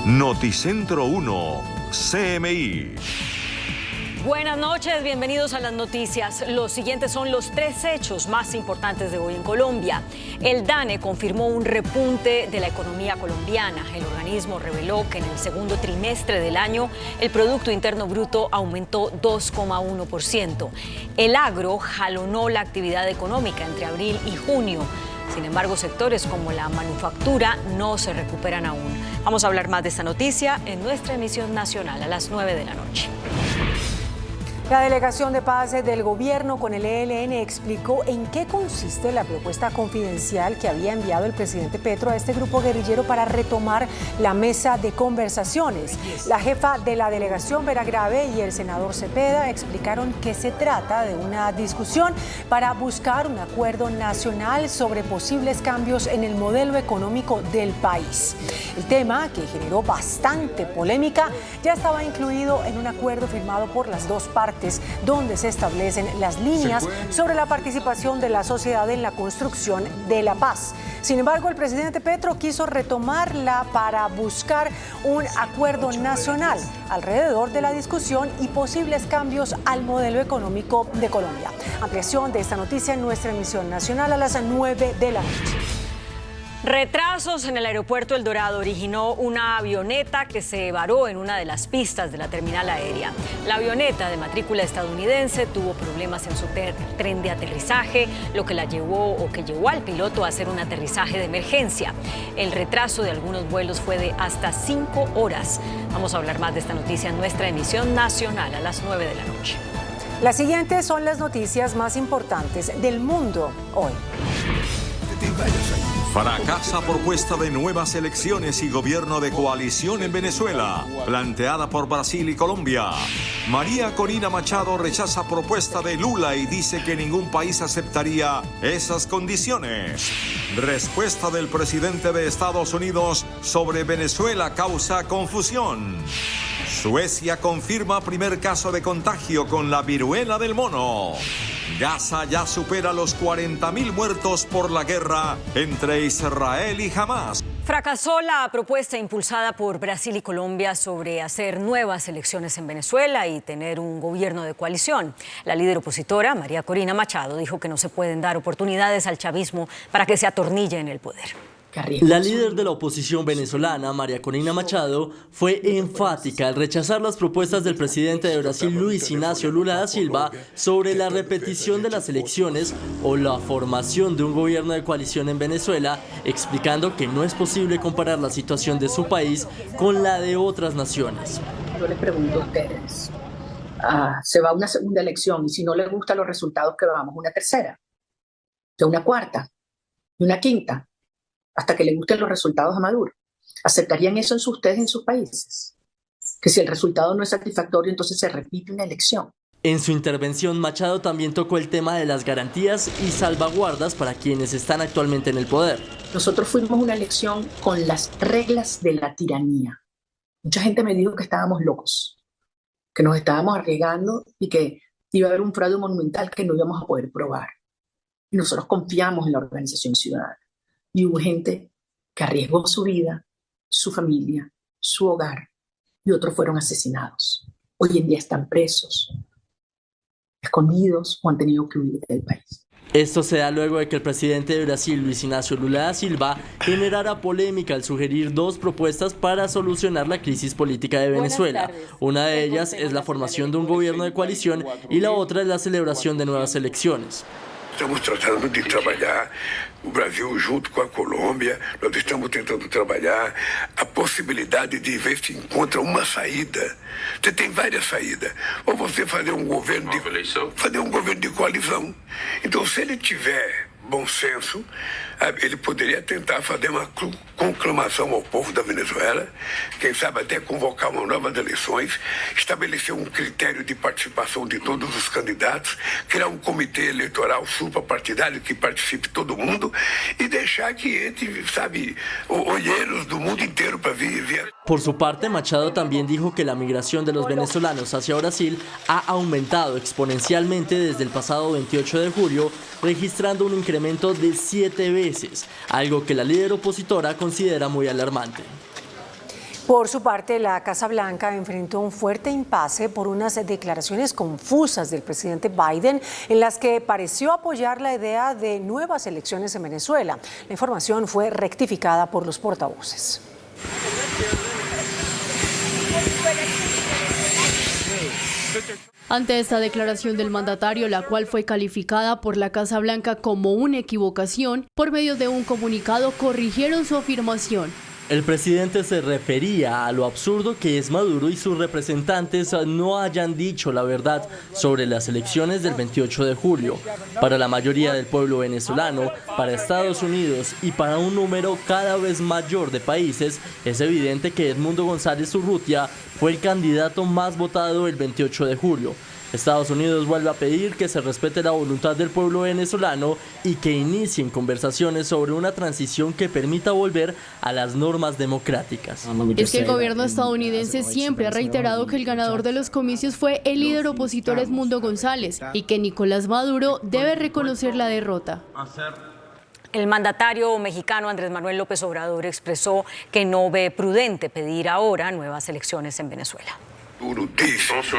Noticentro 1, CMI. Buenas noches, bienvenidos a las noticias. Los siguientes son los 3 hechos más importantes de hoy en Colombia. El DANE confirmó un repunte de la economía colombiana. El organismo reveló que en el segundo trimestre del año el Producto Interno Bruto aumentó 2,1%. El agro jalonó la actividad económica entre abril y junio. Sin embargo, sectores como la manufactura no se recuperan aún. Vamos a hablar más de esta noticia en nuestra emisión nacional a las 9 de la noche. La Delegación de Paz del Gobierno con el ELN explicó en qué consiste la propuesta confidencial que había enviado el presidente Petro a este grupo guerrillero para retomar la mesa de conversaciones. La jefa de la delegación, Vera Grave, y el senador Cepeda explicaron que se trata de una discusión para buscar un acuerdo nacional sobre posibles cambios en el modelo económico del país. El tema, que generó bastante polémica, ya estaba incluido en un acuerdo firmado por las dos partes, donde se establecen las líneas sobre la participación de la sociedad en la construcción de la paz. Sin embargo, el presidente Petro quiso retomarla para buscar un acuerdo nacional alrededor de la discusión y posibles cambios al modelo económico de Colombia. Ampliación de esta noticia en nuestra emisión nacional a las 9 de la noche. Retrasos en el aeropuerto El Dorado originó una avioneta que se varó en una de las pistas de la terminal aérea. La avioneta de matrícula estadounidense tuvo problemas en su tren de aterrizaje, lo que llevó al piloto a hacer un aterrizaje de emergencia. El retraso de algunos vuelos fue de hasta 5 horas. Vamos a hablar más de esta noticia en nuestra emisión nacional a las 9 de la noche. Las siguientes son las noticias más importantes del mundo hoy. Fracasa propuesta de nuevas elecciones y gobierno de coalición en Venezuela, planteada por Brasil y Colombia. María Corina Machado rechaza propuesta de Lula y dice que ningún país aceptaría esas condiciones. Respuesta del presidente de Estados Unidos sobre Venezuela causa confusión. Suecia confirma primer caso de contagio con la viruela del mono. Gaza ya supera los 40.000 muertos por la guerra entre Israel y Hamás. Fracasó la propuesta impulsada por Brasil y Colombia sobre hacer nuevas elecciones en Venezuela y tener un gobierno de coalición. La líder opositora, María Corina Machado, dijo que no se pueden dar oportunidades al chavismo para que se atornille en el poder. La líder de la oposición venezolana, María Corina Machado, fue enfática al rechazar las propuestas del presidente de Brasil, Luis Ignacio Lula da Silva, sobre la repetición de las elecciones o la formación de un gobierno de coalición en Venezuela, explicando que no es posible comparar la situación de su país con la de otras naciones. Yo les pregunto a ustedes, se va a una segunda elección y si no les gustan los resultados, que vamos una tercera, de una cuarta, y una quinta, hasta que le gusten los resultados a Maduro. ¿Aceptarían eso ustedes en sus países? Que si el resultado no es satisfactorio, entonces se repite una elección. En su intervención, Machado también tocó el tema de las garantías y salvaguardas para quienes están actualmente en el poder. Nosotros fuimos a una elección con las reglas de la tiranía. Mucha gente me dijo que estábamos locos, que nos estábamos arriesgando y que iba a haber un fraude monumental que no íbamos a poder probar. Y nosotros confiamos en la organización ciudadana. Y hubo gente que arriesgó su vida, su familia, su hogar, y otros fueron asesinados. Hoy en día están presos, escondidos o han tenido que huir del país. Esto se da luego de que el presidente de Brasil, Luis Ignacio Lula da Silva, generara polémica al sugerir 2 propuestas para solucionar la crisis política de Venezuela. Una de ellas es la formación de un gobierno de coalición y la otra es la celebración de nuevas elecciones. Estamos tratando de trabalhar, o Brasil junto com a Colômbia, nós estamos tentando trabalhar a possibilidade de ver se encontra uma saída. Você tem várias saídas. Ou você fazer um governo de coalizão. Então, se ele tiver bom senso, ele poderia tentar fazer uma conclamação ao povo da Venezuela, quem sabe até convocar uma novas eleições, estabelecer um critério de participação de todos os candidatos, criar um comitê eleitoral suprapartidário que participe todo mundo e deixar que entre, sabe, olheiros do mundo inteiro para ver. Por su parte, Machado también dijo que la migración de los venezolanos hacia Brasil ha aumentado exponencialmente desde el pasado 28 de julio, registrando un incremento de 7 veces, algo que la líder opositora considera muy alarmante. Por su parte, la Casa Blanca enfrentó un fuerte impasse por unas declaraciones confusas del presidente Biden en las que pareció apoyar la idea de nuevas elecciones en Venezuela. La información fue rectificada por los portavoces. Ante esta declaración del mandatario, la cual fue calificada por la Casa Blanca como una equivocación, por medio de un comunicado corrigieron su afirmación. El presidente se refería a lo absurdo que es Maduro y sus representantes no hayan dicho la verdad sobre las elecciones del 28 de julio. Para la mayoría del pueblo venezolano, para Estados Unidos y para un número cada vez mayor de países, es evidente que Edmundo González Urrutia fue el candidato más votado el 28 de julio. Estados Unidos vuelve a pedir que se respete la voluntad del pueblo venezolano y que inicien conversaciones sobre una transición que permita volver a las normas democráticas. Es que el gobierno estadounidense siempre ha reiterado que el ganador de los comicios fue el líder opositor Edmundo González y que Nicolás Maduro debe reconocer la derrota. El mandatario mexicano Andrés Manuel López Obrador expresó que no ve prudente pedir ahora nuevas elecciones en Venezuela.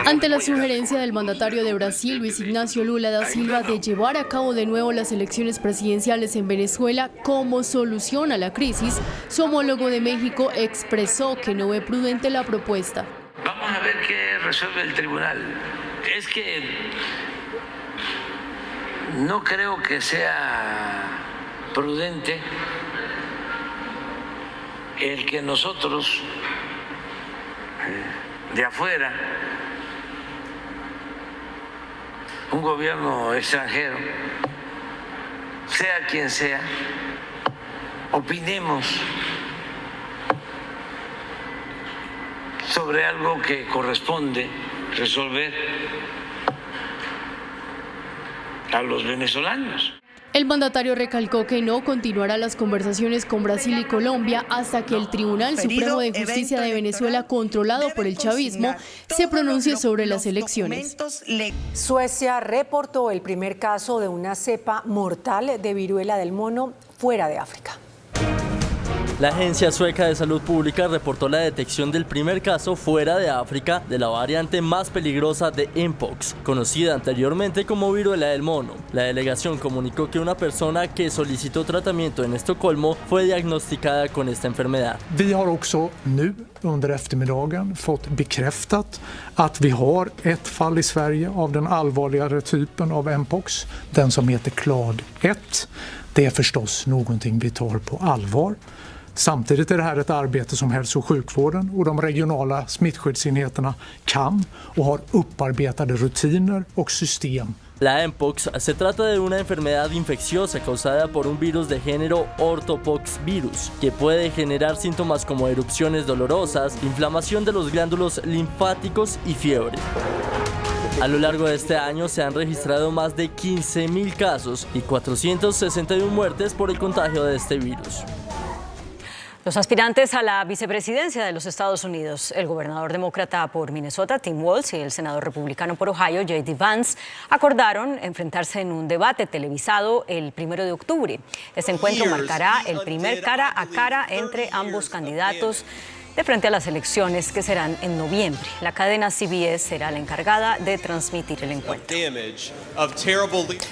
Ante la sugerencia del mandatario de Brasil, Luis Ignacio Lula da Silva, de llevar a cabo de nuevo las elecciones presidenciales en Venezuela como solución a la crisis, su homólogo de México expresó que no ve prudente la propuesta. Vamos a ver qué resuelve el tribunal. Es que no creo que sea prudente el que nosotros de afuera, un gobierno extranjero, sea quien sea, opinemos sobre algo que corresponde resolver a los venezolanos. El mandatario recalcó que no continuará las conversaciones con Brasil y Colombia hasta que el Tribunal Supremo de Justicia de Venezuela, controlado por el chavismo, se pronuncie sobre las elecciones. Suecia reportó el primer caso de una cepa mortal de viruela del mono fuera de África. La Agencia Sueca de Salud Pública reportó la detección del primer caso fuera de África de la variante más peligrosa de Mpox, conocida anteriormente como viruela del mono. La delegación comunicó que una persona que solicitó tratamiento en Estocolmo fue diagnosticada con esta enfermedad. Vi har också nu under eftermiddagen fått bekräftat att vi har ett fall i Sverige av den allvarligare typen av Mpox, den som heter Clade 1. Det är förstås någonting vi tar på allvar. Samtidigt är det här ett arbete som hälso- och sjukvården och de regionala smittskyddsenheterna kan och har upparbetade rutiner och system. La Mpox se trata de una enfermedad infecciosa causada por un virus de género ortopoxvirus, que puede generar síntomas como erupciones dolorosas, inflamación de los glándulos linfáticos y fiebre. A lo largo de este año se han registrado más de 15.000 casos y 461 muertes por el contagio de este virus. Los aspirantes a la vicepresidencia de los Estados Unidos, el gobernador demócrata por Minnesota, Tim Walz, y el senador republicano por Ohio, J.D. Vance, acordaron enfrentarse en un debate televisado el 1 de octubre. Este encuentro marcará el primer cara a cara entre ambos candidatos de frente a las elecciones que serán en noviembre. La cadena CBS será la encargada de transmitir el encuentro.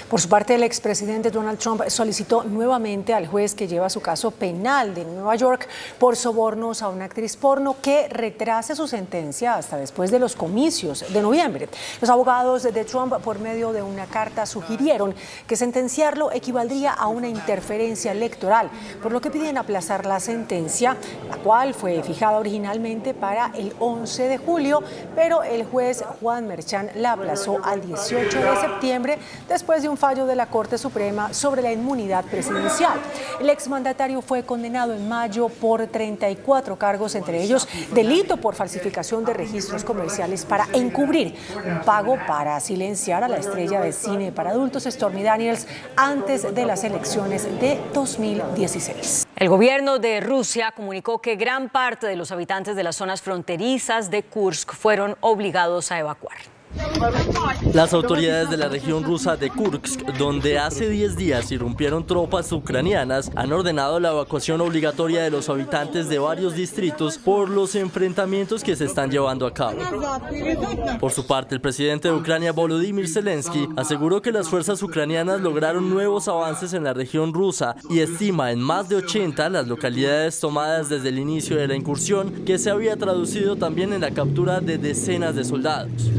Por su parte, el expresidente Donald Trump solicitó nuevamente al juez que lleva su caso penal de Nueva York por sobornos a una actriz porno que retrase su sentencia hasta después de los comicios de noviembre. Los abogados de Trump, por medio de una carta, sugirieron que sentenciarlo equivaldría a una interferencia electoral, por lo que piden aplazar la sentencia, la cual fue fijada originalmente para el 11 de julio, pero el juez Juan Merchan la aplazó al 18 de septiembre después de un fallo de la Corte Suprema sobre la inmunidad presidencial. El exmandatario fue condenado en mayo por 34 cargos, entre ellos delito por falsificación de registros comerciales para encubrir un pago para silenciar a la estrella de cine para adultos Stormy Daniels antes de las elecciones de 2016. El gobierno de Rusia comunicó que gran parte de los habitantes de las zonas fronterizas de Kursk fueron obligados a evacuar. Las autoridades de la región rusa de Kursk, donde hace 10 días irrumpieron tropas ucranianas, han ordenado la evacuación obligatoria de los habitantes de varios distritos por los enfrentamientos que se están llevando a cabo. Por su parte, el presidente de Ucrania, Volodymyr Zelensky, aseguró que las fuerzas ucranianas lograron nuevos avances en la región rusa y estima en más de 80 las localidades tomadas desde el inicio de la incursión, que se había traducido también en la captura de decenas de soldados.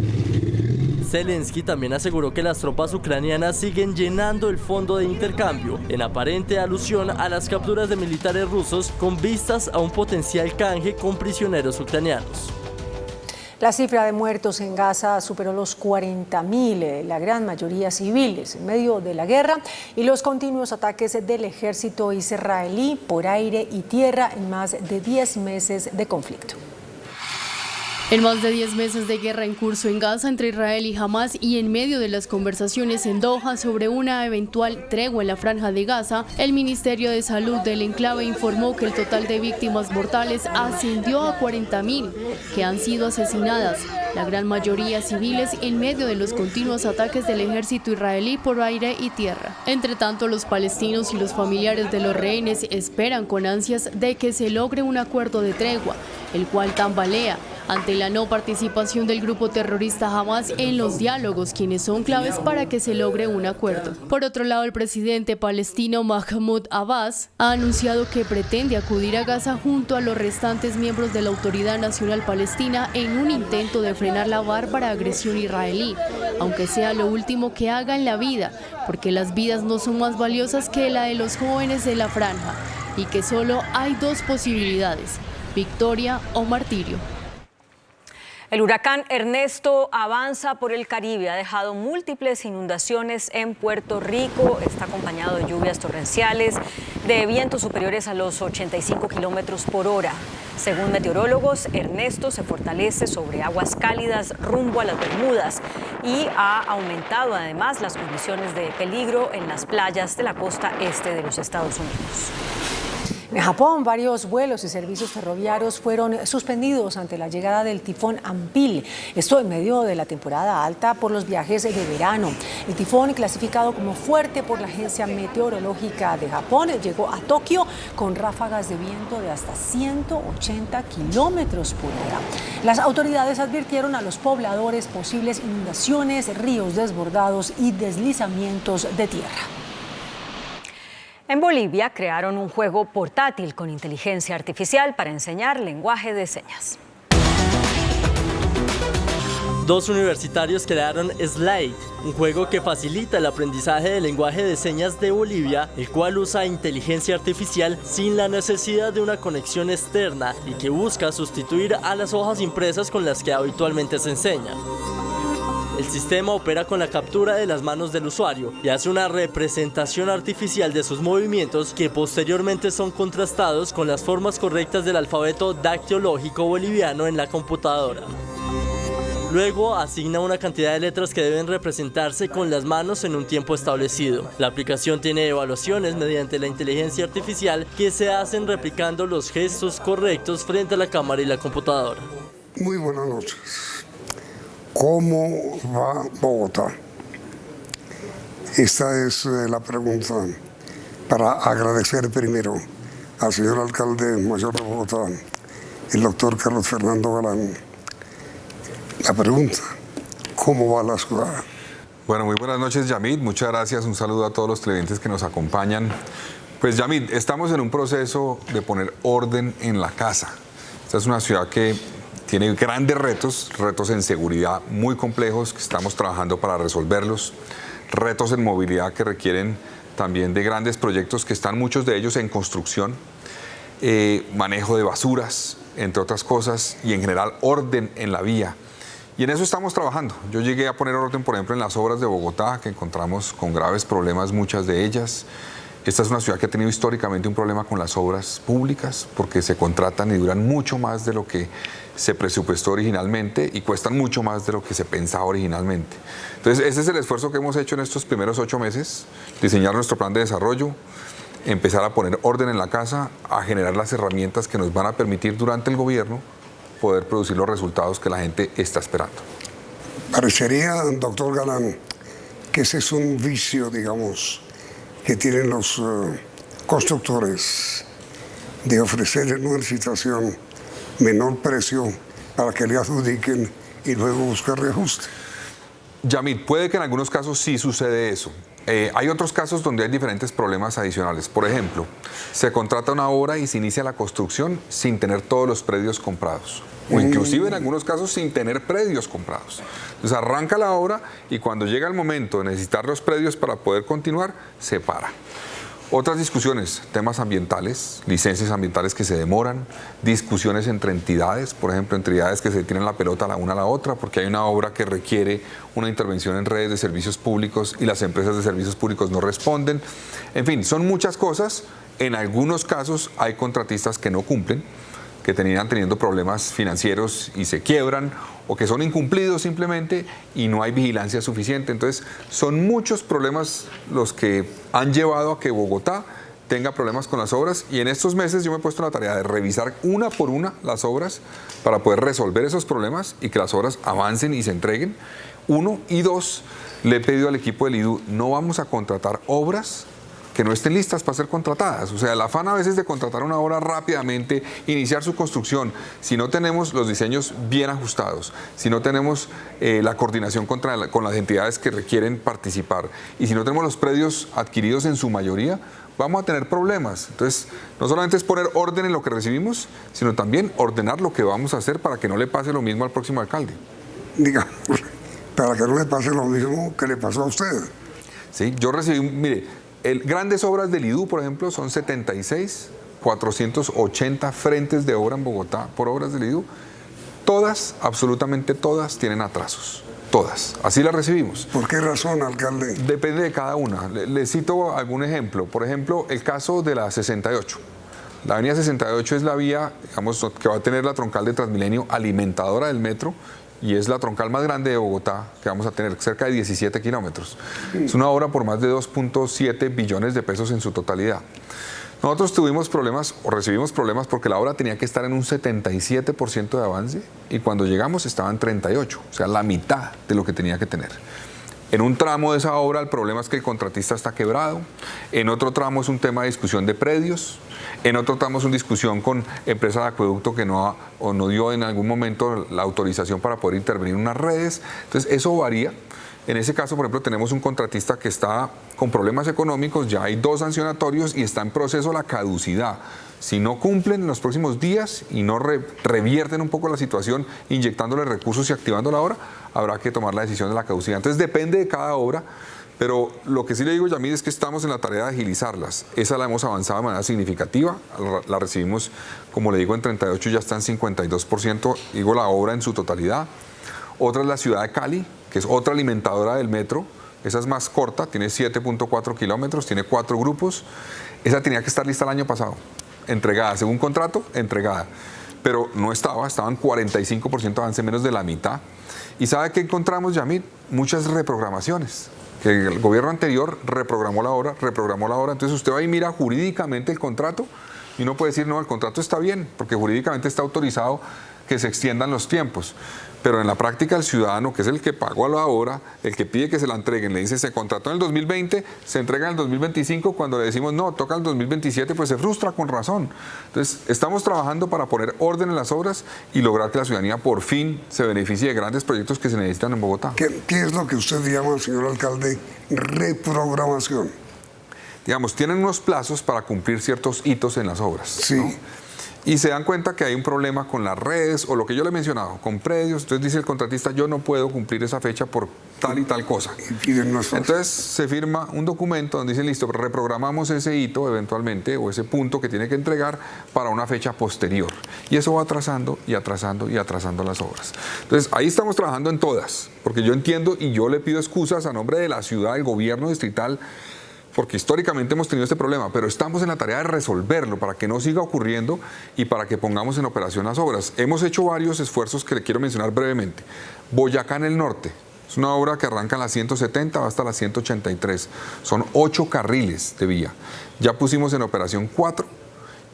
Zelensky también aseguró que las tropas ucranianas siguen llenando el fondo de intercambio, en aparente alusión a las capturas de militares rusos con vistas a un potencial canje con prisioneros ucranianos. La cifra de muertos en Gaza superó los 40.000, la gran mayoría civiles, en medio de la guerra y los continuos ataques del ejército israelí por aire y tierra en más de 10 meses de conflicto. En más de 10 meses de guerra en curso en Gaza entre Israel y Hamás y en medio de las conversaciones en Doha sobre una eventual tregua en la franja de Gaza, el Ministerio de Salud del enclave informó que el total de víctimas mortales ascendió a 40.000 que han sido asesinadas, la gran mayoría civiles en medio de los continuos ataques del ejército israelí por aire y tierra. Entre tanto, los palestinos y los familiares de los rehenes esperan con ansias de que se logre un acuerdo de tregua, el cual tambalea ante la no participación del grupo terrorista Hamás en los diálogos, quienes son claves para que se logre un acuerdo. Por otro lado, el presidente palestino Mahmoud Abbas ha anunciado que pretende acudir a Gaza junto a los restantes miembros de la Autoridad Nacional Palestina en un intento de frenar la bárbara agresión israelí, aunque sea lo último que haga en la vida, porque las vidas no son más valiosas que la de los jóvenes de la franja, y que solo hay dos posibilidades: victoria o martirio. El huracán Ernesto avanza por el Caribe, ha dejado múltiples inundaciones en Puerto Rico, está acompañado de lluvias torrenciales, de vientos superiores a los 85 kilómetros por hora. Según meteorólogos, Ernesto se fortalece sobre aguas cálidas rumbo a las Bermudas y ha aumentado además las condiciones de peligro en las playas de la costa este de los Estados Unidos. En Japón, varios vuelos y servicios ferroviarios fueron suspendidos ante la llegada del tifón Ampil. Esto en medio de la temporada alta por los viajes de verano. El tifón, clasificado como fuerte por la Agencia Meteorológica de Japón, llegó a Tokio con ráfagas de viento de hasta 180 kilómetros por hora. Las autoridades advirtieron a los pobladores posibles inundaciones, ríos desbordados y deslizamientos de tierra. En Bolivia crearon un juego portátil con inteligencia artificial para enseñar lenguaje de señas. Dos universitarios crearon Slate, un juego que facilita el aprendizaje del lenguaje de señas de Bolivia, el cual usa inteligencia artificial sin la necesidad de una conexión externa y que busca sustituir a las hojas impresas con las que habitualmente se enseña. El sistema opera con la captura de las manos del usuario y hace una representación artificial de sus movimientos que posteriormente son contrastados con las formas correctas del alfabeto dactilológico boliviano en la computadora. Luego asigna una cantidad de letras que deben representarse con las manos en un tiempo establecido. La aplicación tiene evaluaciones mediante la inteligencia artificial que se hacen replicando los gestos correctos frente a la cámara y la computadora. Muy buenas noches. ¿Cómo va Bogotá? Esta es la pregunta para agradecer primero al señor alcalde mayor de Bogotá, el doctor Carlos Fernando Galán. La pregunta, ¿cómo va la ciudad? Bueno, muy buenas noches, Yamid. Muchas gracias. Un saludo a todos los televidentes que nos acompañan. Pues, Yamid, estamos en un proceso de poner orden en la casa. Esta es una ciudad que tiene grandes retos en seguridad muy complejos que estamos trabajando para resolverlos, retos en movilidad que requieren también de grandes proyectos que están muchos de ellos en construcción, manejo de basuras, entre otras cosas, y en general orden en la vía. Y en eso estamos trabajando. Yo llegué a poner orden, por ejemplo, en las obras de Bogotá, que encontramos con graves problemas, muchas de ellas. Esta es una ciudad que ha tenido históricamente un problema con las obras públicas porque se contratan y duran mucho más de lo que se presupuestó originalmente y cuestan mucho más de lo que se pensaba originalmente. Entonces, ese es el esfuerzo que hemos hecho en estos primeros 8 meses, diseñar nuestro plan de desarrollo, empezar a poner orden en la casa, a generar las herramientas que nos van a permitir durante el gobierno poder producir los resultados que la gente está esperando. Parecería, doctor Galán, que ese es un vicio, digamos, que tienen los constructores de ofrecer en una licitación menor precio para que le adjudiquen y luego buscar reajuste. Yamid, puede que en algunos casos sí sucede eso. Hay otros casos donde hay diferentes problemas adicionales. Por ejemplo, se contrata una obra y se inicia la construcción sin tener todos los predios comprados. O inclusive en algunos casos sin tener predios comprados. Entonces arranca la obra y cuando llega el momento de necesitar los predios para poder continuar, se para. Otras discusiones, temas ambientales, licencias ambientales que se demoran, discusiones entre entidades, por ejemplo, entidades que se tiran la pelota la una a la otra porque hay una obra que requiere una intervención en redes de servicios públicos y las empresas de servicios públicos no responden. En fin, son muchas cosas. En algunos casos hay contratistas que no cumplen, que terminan teniendo problemas financieros y se quiebran, o que son incumplidos simplemente y no hay vigilancia suficiente. Entonces, son muchos problemas los que han llevado a que Bogotá tenga problemas con las obras, y en estos meses yo me he puesto la tarea de revisar una por una las obras para poder resolver esos problemas y que las obras avancen y se entreguen. Uno, y dos, le he pedido al equipo del IDU, no vamos a contratar obras que no estén listas para ser contratadas. O sea, el afán a veces de contratar una obra rápidamente, iniciar su construcción, si no tenemos los diseños bien ajustados, si no tenemos la coordinación con las entidades que requieren participar, y si no tenemos los predios adquiridos en su mayoría, vamos a tener problemas. Entonces, no solamente es poner orden en lo que recibimos, sino también ordenar lo que vamos a hacer para que no le pase lo mismo al próximo alcalde. Digamos, para que no le pase lo mismo que le pasó a usted. Sí, yo recibí, mire, grandes obras del IDU, por ejemplo, son 76, 480 frentes de obra en Bogotá por obras del IDU. Todas, absolutamente todas, tienen atrasos. Todas. Así las recibimos. ¿Por qué razón, alcalde? Depende de cada una. Le cito algún ejemplo. Por ejemplo, el caso de la 68. La avenida 68 es la vía, digamos, que va a tener la troncal de Transmilenio alimentadora del metro, y es la troncal más grande de Bogotá, que vamos a tener cerca de 17 kilómetros. Es una obra por más de 2.7 billones de pesos en su totalidad. Nosotros tuvimos problemas, o recibimos problemas, porque la obra tenía que estar en un 77% de avance, y cuando llegamos estaba en 38%, o sea, la mitad de lo que tenía que tener. En un tramo de esa obra el problema es que el contratista está quebrado, en otro tramo es un tema de discusión de predios, en otro tramo es una discusión con empresa de acueducto que no dio en algún momento la autorización para poder intervenir en unas redes. Entonces eso varía. En ese caso, por ejemplo, tenemos un contratista que está con problemas económicos, ya hay 2 sancionatorios y está en proceso la caducidad. Si no cumplen en los próximos días y no revierten un poco la situación inyectándole recursos y activando la obra, habrá que tomar la decisión de la caducidad. Entonces depende de cada obra, pero lo que sí le digo, Yamid, es que estamos en la tarea de agilizarlas. Esa la hemos avanzado de manera significativa, la recibimos, como le digo, en 38, ya está en 52%, digo, la obra en su totalidad. Otra es la ciudad de Cali, que es otra alimentadora del metro. Esa es más corta, tiene 7.4 kilómetros, tiene 4 grupos. Esa tenía que estar lista el año pasado, entregada, según contrato, entregada. Pero no estaba en 45% de avance, menos de la mitad. ¿Y sabe qué encontramos, Yamid? Muchas reprogramaciones. Que el gobierno anterior reprogramó la obra. Entonces usted va y mira jurídicamente el contrato y uno puede decir, no, el contrato está bien, porque jurídicamente está autorizado que se extiendan los tiempos. Pero en la práctica el ciudadano, que es el que pagó la obra, el que pide que se la entreguen, le dice, se contrató en el 2020, se entrega en el 2025, cuando le decimos, no, toca el 2027, pues se frustra con razón. Entonces, estamos trabajando para poner orden en las obras y lograr que la ciudadanía por fin se beneficie de grandes proyectos que se necesitan en Bogotá. ¿Qué es lo que usted llama, señor alcalde, reprogramación? Digamos, tienen unos plazos para cumplir ciertos hitos en las obras. Sí. ¿No? Y se dan cuenta que hay un problema con las redes o lo que yo le he mencionado, con predios. Entonces dice el contratista, yo no puedo cumplir esa fecha por tal y tal cosa. Entonces se firma un documento donde dice, listo, reprogramamos ese hito eventualmente o ese punto que tiene que entregar para una fecha posterior. Y eso va atrasando y atrasando y atrasando las obras. Entonces ahí estamos trabajando en todas, porque yo entiendo y yo le pido excusas a nombre de la ciudad, del gobierno distrital, porque históricamente hemos tenido este problema, pero estamos en la tarea de resolverlo para que no siga ocurriendo y para que pongamos en operación las obras. Hemos hecho varios esfuerzos que le quiero mencionar brevemente. Boyacá en el norte, es una obra que arranca en la 170 hasta la 183. Son 8 carriles de vía. Ya pusimos en operación 4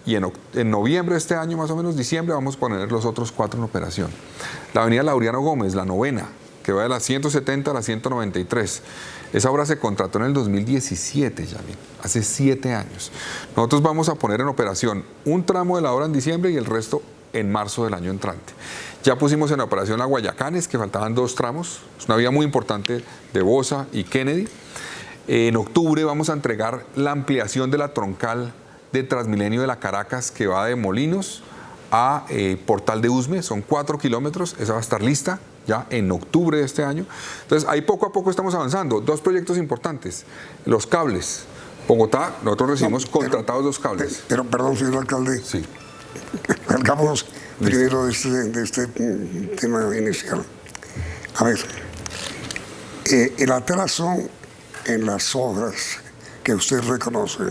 y en noviembre de este año, más o menos diciembre, vamos a poner los otros 4 en operación. La avenida Laureano Gómez, la 9ª, que va de la 170 a la 193. Esa obra se contrató en el 2017, Yamid, hace 7 años. Nosotros vamos a poner en operación un tramo de la obra en diciembre y el resto en marzo del año entrante. Ya pusimos en operación la Guayacanes, que faltaban 2 tramos. Es una vía muy importante de Bosa y Kennedy. En octubre vamos a entregar la ampliación de la troncal de Transmilenio de la Caracas, que va de Molinos a Portal de Usme. Son 4 kilómetros. Esa va a estar lista ya en octubre de este año. Entonces, ahí poco a poco estamos avanzando. 2 proyectos importantes. Los cables. Bogotá, nosotros recibimos contratados 2 cables. Pero perdón, señor alcalde. Sí. Salgamos primero de este tema inicial. A ver, el atraso en las obras que usted reconoce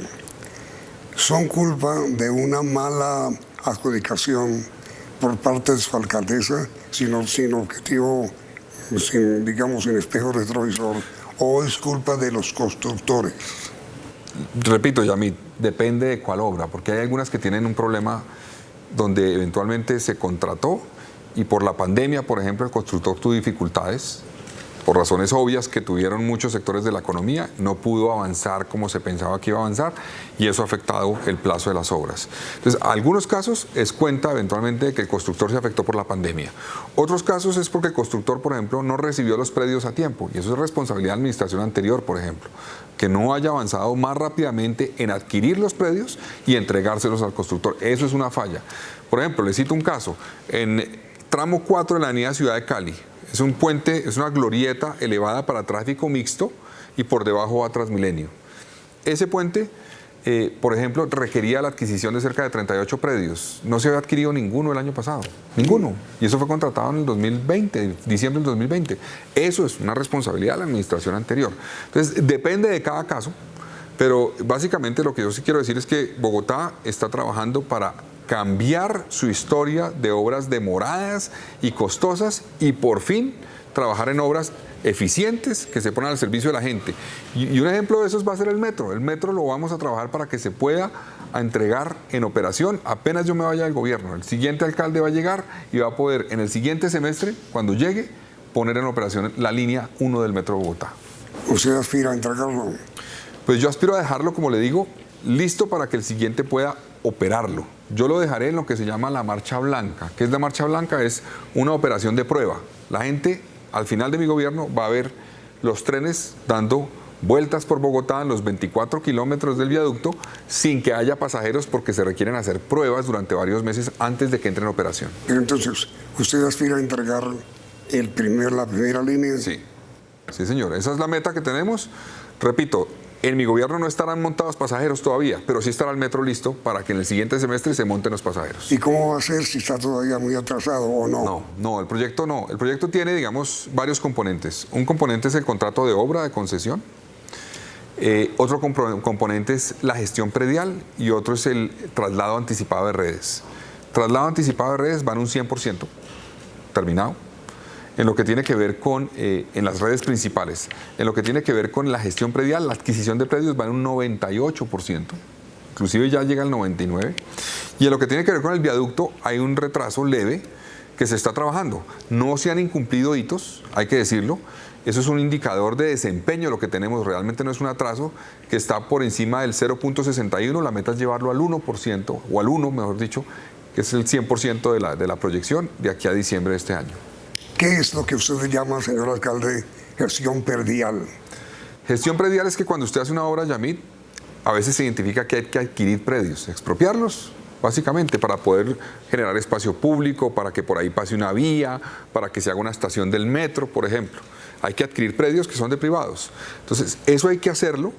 son culpa de una mala adjudicación por parte de su alcaldesa, sin objetivo, digamos, sin espejo retrovisor, o es culpa de los constructores. Repito, Yamid, depende de cuál obra, porque hay algunas que tienen un problema donde eventualmente se contrató y por la pandemia, por ejemplo, el constructor tuvo dificultades, por razones obvias que tuvieron muchos sectores de la economía, no pudo avanzar como se pensaba que iba a avanzar y eso ha afectado el plazo de las obras. Entonces, algunos casos es cuenta eventualmente de que el constructor se afectó por la pandemia. Otros casos es porque el constructor, por ejemplo, no recibió los predios a tiempo y eso es responsabilidad de la administración anterior, por ejemplo, que no haya avanzado más rápidamente en adquirir los predios y entregárselos al constructor. Eso es una falla. Por ejemplo, le cito un caso. En tramo 4 de la avenida Ciudad de Cali, es un puente, es una glorieta elevada para tráfico mixto y por debajo va Transmilenio. Ese puente, por ejemplo, requería la adquisición de cerca de 38 predios. No se había adquirido ninguno el año pasado, ninguno. Y eso fue contratado en el 2020, diciembre del 2020. Eso es una responsabilidad de la administración anterior. Entonces, depende de cada caso, pero básicamente lo que yo sí quiero decir es que Bogotá está trabajando para cambiar su historia de obras demoradas y costosas y por fin trabajar en obras eficientes que se ponen al servicio de la gente. Y un ejemplo de eso va a ser el metro. El metro lo vamos a trabajar para que se pueda entregar en operación apenas yo me vaya del gobierno. El siguiente alcalde va a llegar y va a poder en el siguiente semestre, cuando llegue, poner en operación la línea 1 del metro de Bogotá. ¿Usted aspira a entregarlo? Pues yo aspiro a dejarlo, como le digo, listo para que el siguiente pueda operarlo. Yo lo dejaré en lo que se llama la marcha blanca. ¿Qué es la marcha blanca? Es una operación de prueba. La gente, al final de mi gobierno, va a ver los trenes dando vueltas por Bogotá en los 24 kilómetros del viaducto sin que haya pasajeros porque se requieren hacer pruebas durante varios meses antes de que entre en operación. Pero entonces, ¿usted aspira a entregar la primera línea? Sí, sí señor. Esa es la meta que tenemos. Repito, en mi gobierno no estarán montados pasajeros todavía, pero sí estará el metro listo para que en el siguiente semestre se monten los pasajeros. ¿Y cómo va a ser si está todavía muy atrasado o no? No, el proyecto no. El proyecto tiene, digamos, varios componentes. Un componente es el contrato de obra de concesión. Otro componente es la gestión predial y otro es el traslado anticipado de redes. Traslado anticipado de redes van un 100% terminado. En lo que tiene que ver con, en las redes principales, en lo que tiene que ver con la gestión predial, la adquisición de predios va en un 98%, inclusive ya llega al 99%, y en lo que tiene que ver con el viaducto hay un retraso leve que se está trabajando. No se han incumplido hitos, hay que decirlo, eso es un indicador de desempeño lo que tenemos, realmente no es un atraso que está por encima del 0.61, la meta es llevarlo al 1%, o al 1, mejor dicho, que es el 100% de la proyección de aquí a diciembre de este año. ¿Qué es lo que usted llama, señor alcalde, gestión predial? Gestión predial es que cuando usted hace una obra, Yamid, a veces se identifica que hay que adquirir predios, expropiarlos, básicamente, para poder generar espacio público, para que por ahí pase una vía, para que se haga una estación del metro, por ejemplo. Hay que adquirir predios que son de privados. Entonces, eso hay que hacerlo.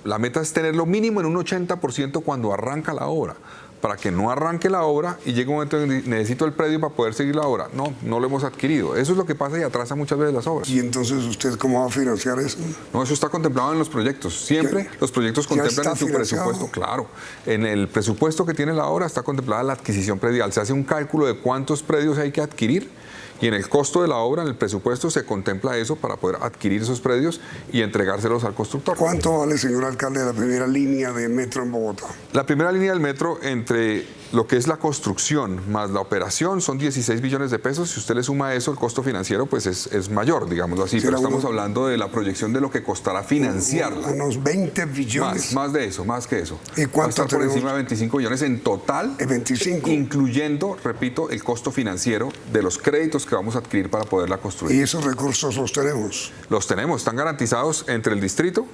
La meta es tenerlo mínimo en un 80% cuando arranca la obra, para que no arranque la obra y llegue un momento en que necesito el predio para poder seguir la obra. No lo hemos adquirido. Eso es lo que pasa y atrasa muchas veces las obras. ¿Y entonces usted cómo va a financiar eso? No, eso está contemplado en los proyectos. Siempre los proyectos contemplan en su presupuesto. Claro, en el presupuesto que tiene la obra está contemplada la adquisición predial. Se hace un cálculo de cuántos predios hay que adquirir y en el costo de la obra, en el presupuesto, se contempla eso para poder adquirir esos predios y entregárselos al constructor. ¿Cuánto vale, señor alcalde, la primera línea de metro en Bogotá? La primera línea del metro entre lo que es la construcción más la operación son 16 billones de pesos. Si usted le suma a eso, el costo financiero pues es mayor, digámoslo así. Pero estamos hablando de la proyección de lo que costará financiarla. Unos 20 billones. Más de eso, más que eso. ¿Y cuánto? Va a estar por encima de 25 billones en total. 25. Incluyendo, repito, el costo financiero de los créditos que vamos a adquirir para poderla construir. ¿Y esos recursos los tenemos? Los tenemos, están garantizados entre el distrito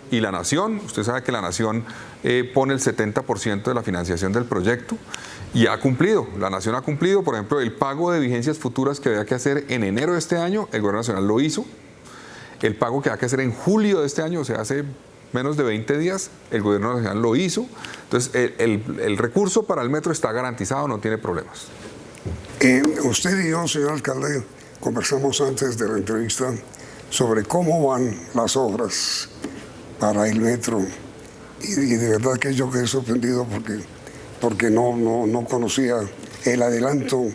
y la Nación. Usted sabe que la Nación pone el 70% de la financiación del proyecto y ha cumplido. La Nación ha cumplido, por ejemplo, el pago de vigencias futuras que había que hacer en enero de este año, el Gobierno Nacional lo hizo. El pago que había que hacer en julio de este año, o sea, hace menos de 20 días, el Gobierno Nacional lo hizo. Entonces, el recurso para el metro está garantizado, no tiene problemas. Usted y yo, señor alcalde, conversamos antes de la entrevista sobre cómo van las obras para el metro y de verdad que yo quedé sorprendido porque no conocía el adelanto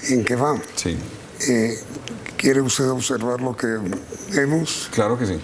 en que va. Sí. ¿Quiere usted observar lo que vemos? Claro que sí.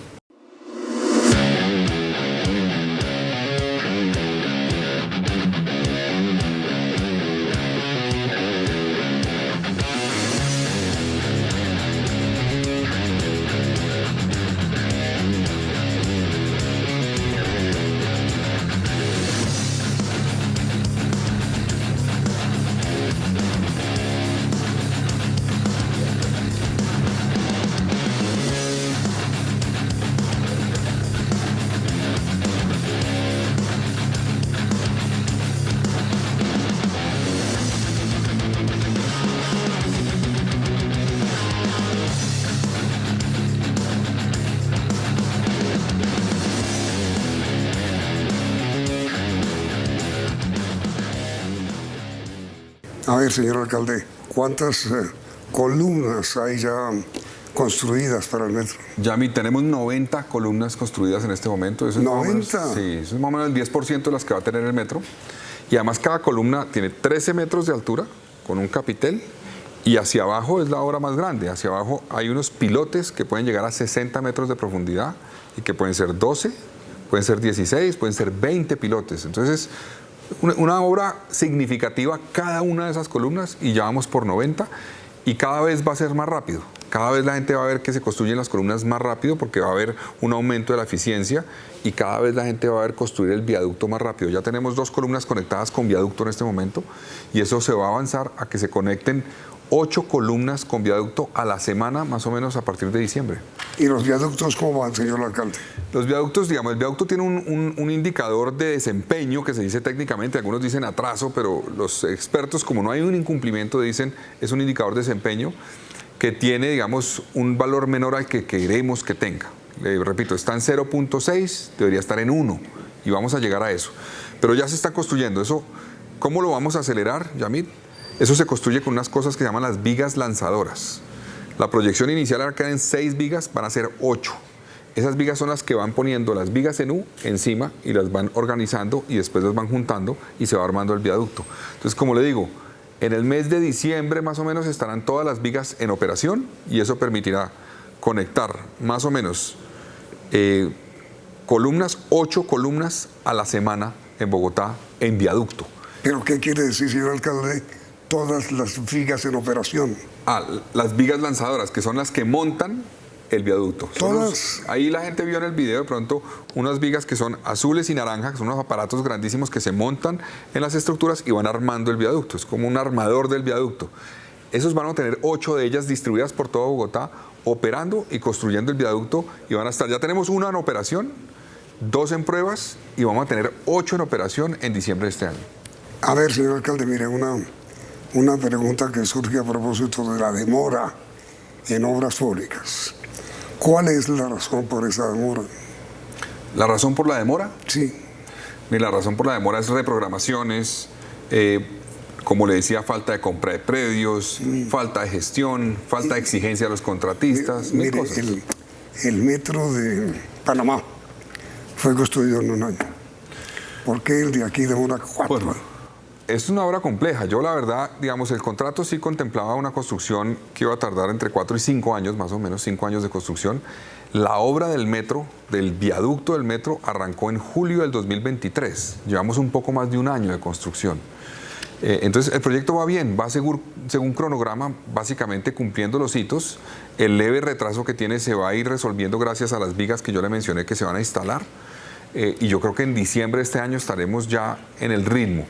A ver, señor alcalde, ¿cuántas columnas hay ya construidas para el metro? Yami, tenemos 90 columnas construidas en este momento. Eso es ¿90? Sí, eso es más o menos el 10% de las que va a tener el metro. Y además cada columna tiene 13 metros de altura con un capitel y hacia abajo es la obra más grande. Hacia abajo hay unos pilotes que pueden llegar a 60 metros de profundidad y que pueden ser 12, pueden ser 16, pueden ser 20 pilotes. Entonces, una obra significativa cada una de esas columnas y ya vamos por 90 y cada vez va a ser más rápido. Cada vez la gente va a ver que se construyen las columnas más rápido porque va a haber un aumento de la eficiencia y cada vez la gente va a ver construir el viaducto más rápido. Ya tenemos 2 columnas conectadas con viaducto en este momento y eso se va a avanzar a que se conecten 8 columnas con viaducto a la semana, más o menos a partir de diciembre. ¿Y los viaductos cómo van, señor alcalde? Los viaductos, digamos, el viaducto tiene un indicador de desempeño que se dice técnicamente, algunos dicen atraso, pero los expertos, como no hay un incumplimiento, dicen es un indicador de desempeño que tiene, digamos, un valor menor al que queremos que tenga. Le repito, está en 0.6, debería estar en 1 y vamos a llegar a eso. Pero ya se está construyendo. Eso, ¿cómo lo vamos a acelerar, Yamid? Eso se construye con unas cosas que se llaman las vigas lanzadoras. La proyección inicial era que en 6 vigas, van a ser 8. Esas vigas son las que van poniendo las vigas en U encima y las van organizando y después las van juntando y se va armando el viaducto. Entonces, como le digo, en el mes de diciembre más o menos estarán todas las vigas en operación y eso permitirá conectar más o menos 8 columnas a la semana en Bogotá en viaducto. ¿Pero qué quiere decir, señor alcalde? Todas las vigas en operación. Las vigas lanzadoras, que son las que montan el viaducto. Todas. Ahí la gente vio en el video de pronto unas vigas que son azules y naranjas, que son unos aparatos grandísimos que se montan en las estructuras y van armando el viaducto. Es como un armador del viaducto. Esos van a tener 8 de ellas distribuidas por todo Bogotá, operando y construyendo el viaducto y van a estar, ya tenemos 1 en operación, 2 en pruebas y vamos a tener 8 en operación en diciembre de este año. A ver, señor alcalde, mire, una pregunta que surge a propósito de la demora en obras públicas. ¿Cuál es la razón por esa demora? ¿La razón por la demora? Sí. La razón por la demora es reprogramaciones, como le decía, falta de compra de predios, falta de gestión, falta de exigencia a los contratistas, mil cosas. El metro de Panamá fue construido en 1 año. ¿Por qué el de aquí demora 4? Bueno, Es una obra compleja. Yo la verdad, digamos, el contrato sí contemplaba una construcción que iba a tardar entre 4 y 5 años, más o menos 5 años de construcción. La obra del metro, del viaducto del metro, arrancó en julio del 2023. Llevamos un poco más de un año de construcción. Entonces el proyecto va bien, va según cronograma, básicamente cumpliendo los hitos. El leve retraso que tiene se va a ir resolviendo gracias a las vigas que yo le mencioné que se van a instalar. Y yo creo que en diciembre de este año estaremos ya en el ritmo.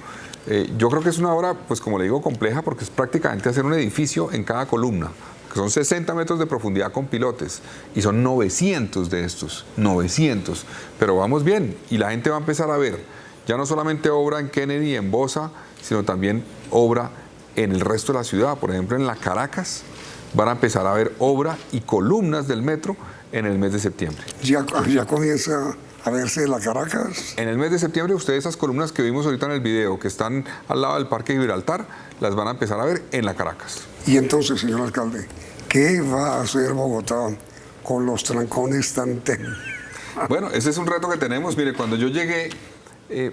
Yo creo que es una obra, pues como le digo, compleja porque es prácticamente hacer un edificio en cada columna, que son 60 metros de profundidad con pilotes y son 900 de estos, 900. Pero vamos bien y la gente va a empezar a ver ya no solamente obra en Kennedy, en Bosa, sino también obra en el resto de la ciudad. Por ejemplo, en la Caracas van a empezar a ver obra y columnas del metro en el mes de septiembre. ¿Ya comienza a verse la Caracas? En el mes de septiembre, ustedes esas columnas que vimos ahorita en el video, que están al lado del Parque Gibraltar, las van a empezar a ver en la Caracas. Y entonces, señor alcalde, ¿qué va a hacer Bogotá con los trancones tan Bueno, ese es un reto que tenemos. Mire, cuando yo llegué,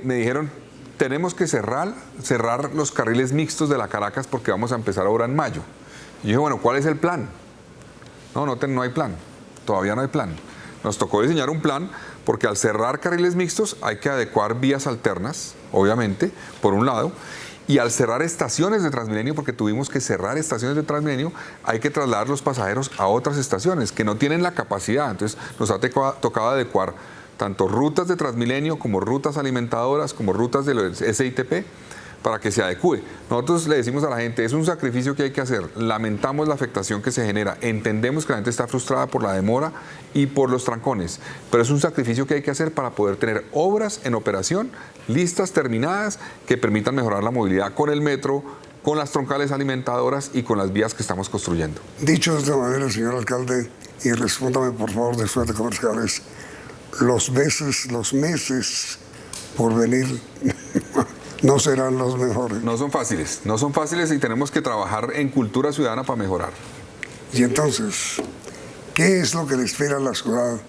me dijeron, tenemos que cerrar los carriles mixtos de la Caracas porque vamos a empezar obra en mayo. Y yo dije, bueno, ¿cuál es el plan? No hay plan, todavía no hay plan. Nos tocó diseñar un plan porque al cerrar carriles mixtos hay que adecuar vías alternas, obviamente, por un lado, y al cerrar estaciones de Transmilenio, porque tuvimos que cerrar estaciones de Transmilenio, hay que trasladar los pasajeros a otras estaciones que no tienen la capacidad. Entonces nos ha tocado adecuar tanto rutas de Transmilenio como rutas alimentadoras, como rutas de los SITP, para que se adecue. Nosotros le decimos a la gente, es un sacrificio que hay que hacer, lamentamos la afectación que se genera, entendemos que la gente está frustrada por la demora y por los trancones, pero es un sacrificio que hay que hacer para poder tener obras en operación, listas, terminadas, que permitan mejorar la movilidad con el metro, con las troncales alimentadoras y con las vías que estamos construyendo. Dicho de esta manera, señor alcalde, y respóndame por favor después de comerciales, los meses por venir no serán los mejores. No son fáciles y tenemos que trabajar en cultura ciudadana para mejorar. Y entonces, ¿qué es lo que le espera a la ciudad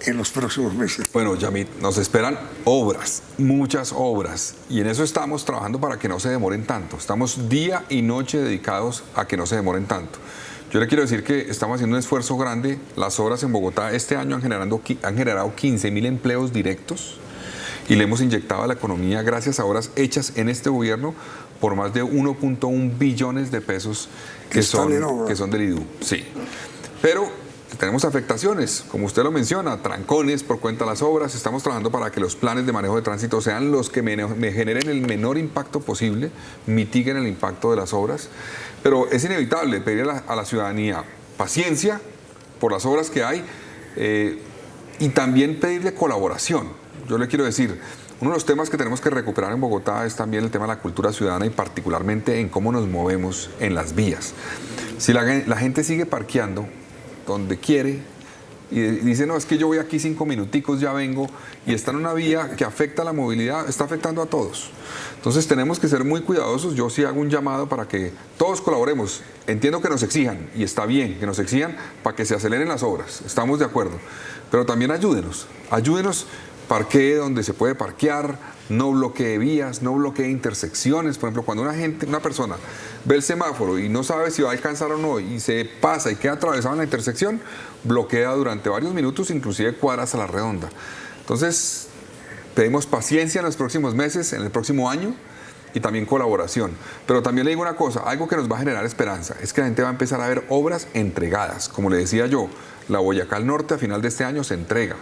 en los próximos meses? Bueno, Yamit, nos esperan obras, muchas obras, y en eso estamos trabajando para que no se demoren tanto. Estamos día y noche dedicados a que no se demoren tanto. Yo le quiero decir que estamos haciendo un esfuerzo grande. Las obras en Bogotá este año han generado 15.000 empleos directos y le hemos inyectado a la economía gracias a obras hechas en este gobierno por más de 1.1 billones de pesos que son del IDU. Sí, pero tenemos afectaciones, como usted lo menciona, trancones por cuenta de las obras. Estamos trabajando para que los planes de manejo de tránsito sean los que me generen el menor impacto posible, mitiguen el impacto de las obras. Pero es inevitable pedir a la ciudadanía paciencia por las obras que hay y también pedirle colaboración. Yo le quiero decir, uno de los temas que tenemos que recuperar en Bogotá es también el tema de la cultura ciudadana y particularmente en cómo nos movemos en las vías. Si la gente sigue parqueando donde quiere y dice, no, es que yo voy aquí 5 minuticos, ya vengo, y está en una vía que afecta la movilidad, está afectando a todos. Entonces tenemos que ser muy cuidadosos. Yo sí hago un llamado para que todos colaboremos. Entiendo que nos exijan, y está bien que nos exijan para que se aceleren las obras, estamos de acuerdo, pero también ayúdenos, parquee donde se puede parquear, no bloquee vías, no bloquee intersecciones. Por ejemplo, cuando una persona ve el semáforo y no sabe si va a alcanzar o no y se pasa y queda atravesado en la intersección, bloquea durante varios minutos, inclusive cuadras a la redonda. Entonces, pedimos paciencia en los próximos meses, en el próximo año, y también colaboración. Pero también le digo una cosa, algo que nos va a generar esperanza, es que la gente va a empezar a ver obras entregadas. Como le decía yo, la Boyacá al norte a final de este año se entrega.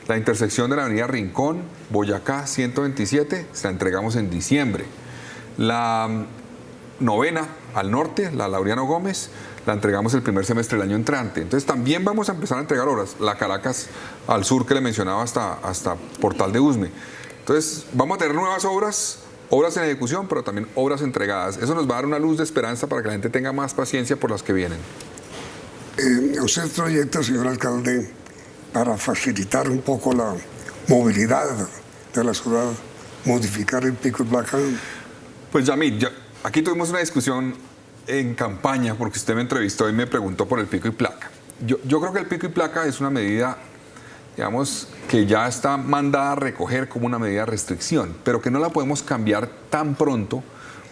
La intersección de la avenida Rincón, Boyacá 127, se la entregamos en diciembre. La novena al norte, la Laureano Gómez, la entregamos el primer semestre del año entrante. Entonces también vamos a empezar a entregar obras. La Caracas al sur que le mencionaba hasta Portal de Usme. Entonces vamos a tener nuevas obras en ejecución, pero también obras entregadas. Eso nos va a dar una luz de esperanza para que la gente tenga más paciencia por las que vienen. Usted proyecta, señor alcalde, para facilitar un poco la movilidad de la ciudad, modificar el pico y placa. Pues Yamid, aquí tuvimos una discusión en campaña porque usted me entrevistó y me preguntó por el pico y placa. Yo creo que el pico y placa es una medida, digamos, que ya está mandada a recoger como una medida de restricción, pero que no la podemos cambiar tan pronto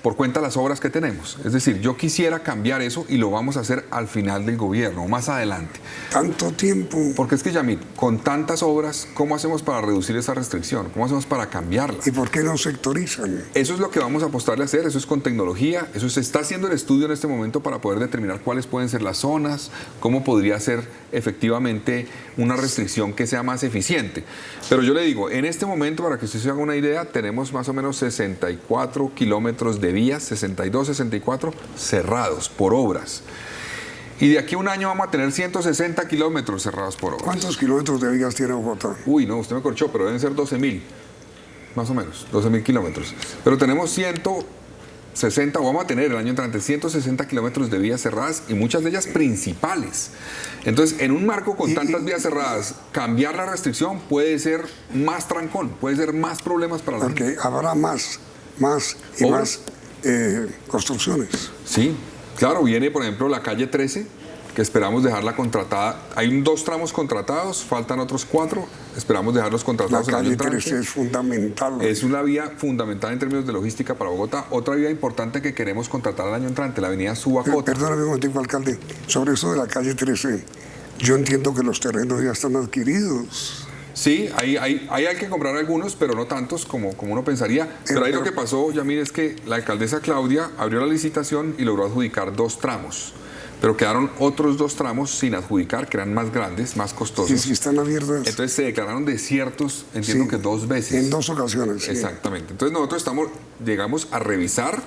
por cuenta de las obras que tenemos. Es decir, yo quisiera cambiar eso y lo vamos a hacer al final del gobierno, más adelante. ¿Tanto tiempo? Porque es que, Yamid, con tantas obras, ¿cómo hacemos para reducir esa restricción? ¿Cómo hacemos para cambiarla? ¿Y por qué no sectorizan? Eso es lo que vamos a apostarle a hacer, eso es con tecnología, eso se está haciendo el estudio en este momento para poder determinar cuáles pueden ser las zonas, cómo podría ser efectivamente una restricción que sea más eficiente. Pero yo le digo, en este momento, para que usted se haga una idea, tenemos más o menos 64 kilómetros de vías, 62, 64, cerrados por obras. Y de aquí a un año vamos a tener 160 kilómetros cerrados por obras. ¿Cuántos kilómetros de vías tiene Bogotá? Uy, no, usted me corchó, pero deben ser 12.000, más o menos, 12.000 kilómetros. Pero tenemos 160, o vamos a tener el año entrante 160 kilómetros de vías cerradas y muchas de ellas principales. Entonces, en un marco con tantas vías cerradas, cambiar la restricción puede ser más trancón, puede ser más problemas para la gente. Porque habrá más construcciones. Sí, claro, viene por ejemplo la calle 13, que esperamos dejarla contratada. Hay 2 tramos contratados, faltan otros 4, esperamos dejarlos contratados. La calle 13 es fundamental. Es una vía fundamental en términos de logística para Bogotá. Otra vía importante que queremos contratar el año entrante, la avenida Subacota. Perdóname un momentico, alcalde, sobre eso de la calle 13, yo entiendo que los terrenos ya están adquiridos. Sí, ahí hay que comprar algunos, pero no tantos como uno pensaría. Pero ahí lo que pasó, Yamil, es que la alcaldesa Claudia abrió la licitación y logró adjudicar 2 tramos. Pero quedaron otros 2 tramos sin adjudicar, que eran más grandes, más costosos. Y si están abiertos. Entonces se declararon desiertos, entiendo que 2 veces. En 2 ocasiones. Sí. Exactamente. Entonces nosotros llegamos a revisar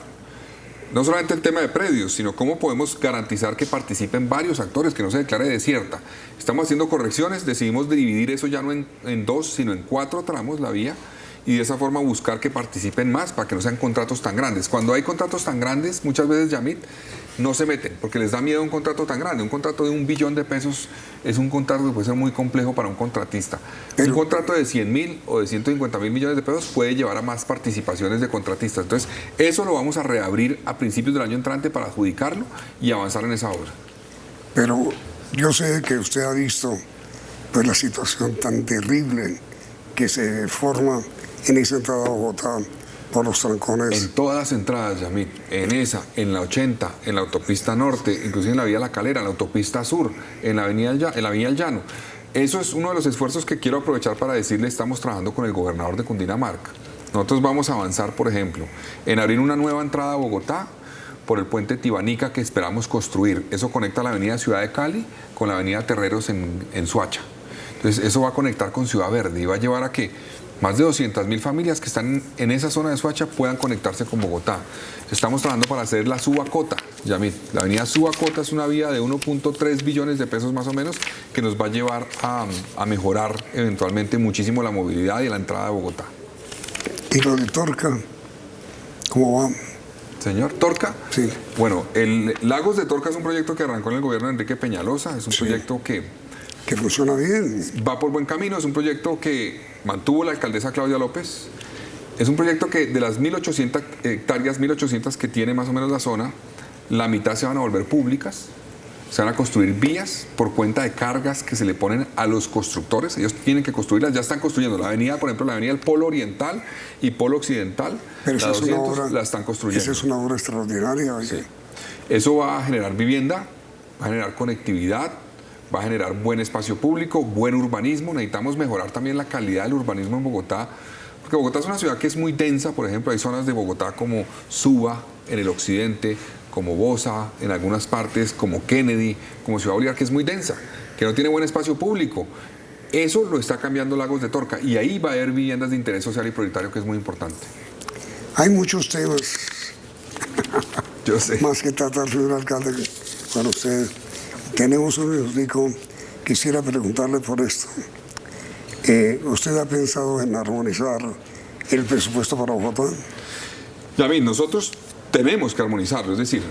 no solamente el tema de predios, sino cómo podemos garantizar que participen varios actores, que no se declare desierta. Estamos haciendo correcciones, decidimos dividir eso ya no en 2, sino en 4 tramos la vía, y de esa forma buscar que participen más para que no sean contratos tan grandes. Cuando hay contratos tan grandes, muchas veces, Yamid, no se meten, porque les da miedo un contrato tan grande. Un contrato de $1 billón es un contrato que puede ser muy complejo para un contratista. Un contrato de 100.000 o de 150.000 millones de pesos puede llevar a más participaciones de contratistas. Entonces, eso lo vamos a reabrir a principios del año entrante para adjudicarlo y avanzar en esa obra. Pero yo sé que usted ha visto pues la situación tan terrible que se forma en esa entrada a Bogotá por los trancones. En todas las entradas, Yamid, en esa, en la 80, en la autopista norte, inclusive en la vía La Calera, en la autopista sur, en la vía El Llano. Eso es uno de los esfuerzos que quiero aprovechar para decirle, estamos trabajando con el gobernador de Cundinamarca. Nosotros vamos a avanzar, por ejemplo, en abrir una nueva entrada a Bogotá por el puente Tibanica que esperamos construir. Eso conecta la avenida Ciudad de Cali con la avenida Terreros en Soacha. Entonces, eso va a conectar con Ciudad Verde y va a llevar a que más de 200.000 familias que están en esa zona de Soacha puedan conectarse con Bogotá. Estamos trabajando para hacer la Subacota, Yamid. La avenida Subacota es una vía de 1.3 billones de pesos más o menos que nos va a llevar a mejorar eventualmente muchísimo la movilidad y la entrada de Bogotá. ¿Y lo de Torca? ¿Cómo va? Señor, ¿Torca? Sí. Bueno, el Lagos de Torca es un proyecto que arrancó en el gobierno de Enrique Peñalosa. Es un proyecto que funciona bien. Va por buen camino. Es un proyecto que mantuvo la alcaldesa Claudia López. Es un proyecto que de las 1.800 hectáreas, 1.800 que tiene más o menos la zona, la mitad se van a volver públicas. Se van a construir vías por cuenta de cargas que se le ponen a los constructores. Ellos tienen que construirlas, ya están construyendo. La avenida, por ejemplo, la avenida del Polo Oriental y Polo Occidental, pero la 200 la están construyendo. Esa es una obra extraordinaria. Sí. Eso va a generar vivienda, va a generar conectividad, va a generar buen espacio público, buen urbanismo. Necesitamos mejorar también la calidad del urbanismo en Bogotá, porque Bogotá es una ciudad que es muy densa. Por ejemplo, hay zonas de Bogotá como Suba, en el occidente, como Bosa, en algunas partes, como Kennedy, como Ciudad Bolívar, que es muy densa, que no tiene buen espacio público. Eso lo está cambiando Lagos de Torca, y ahí va a haber viviendas de interés social y prioritario, que es muy importante. Hay muchos temas. Yo sé. Más que tratar, señor alcalde, para usted. Tenemos un minutico. Quisiera preguntarle por esto. ¿Usted ha pensado en armonizar el presupuesto para Bogotá? Yamid, nosotros tenemos que armonizarlo. Es decir,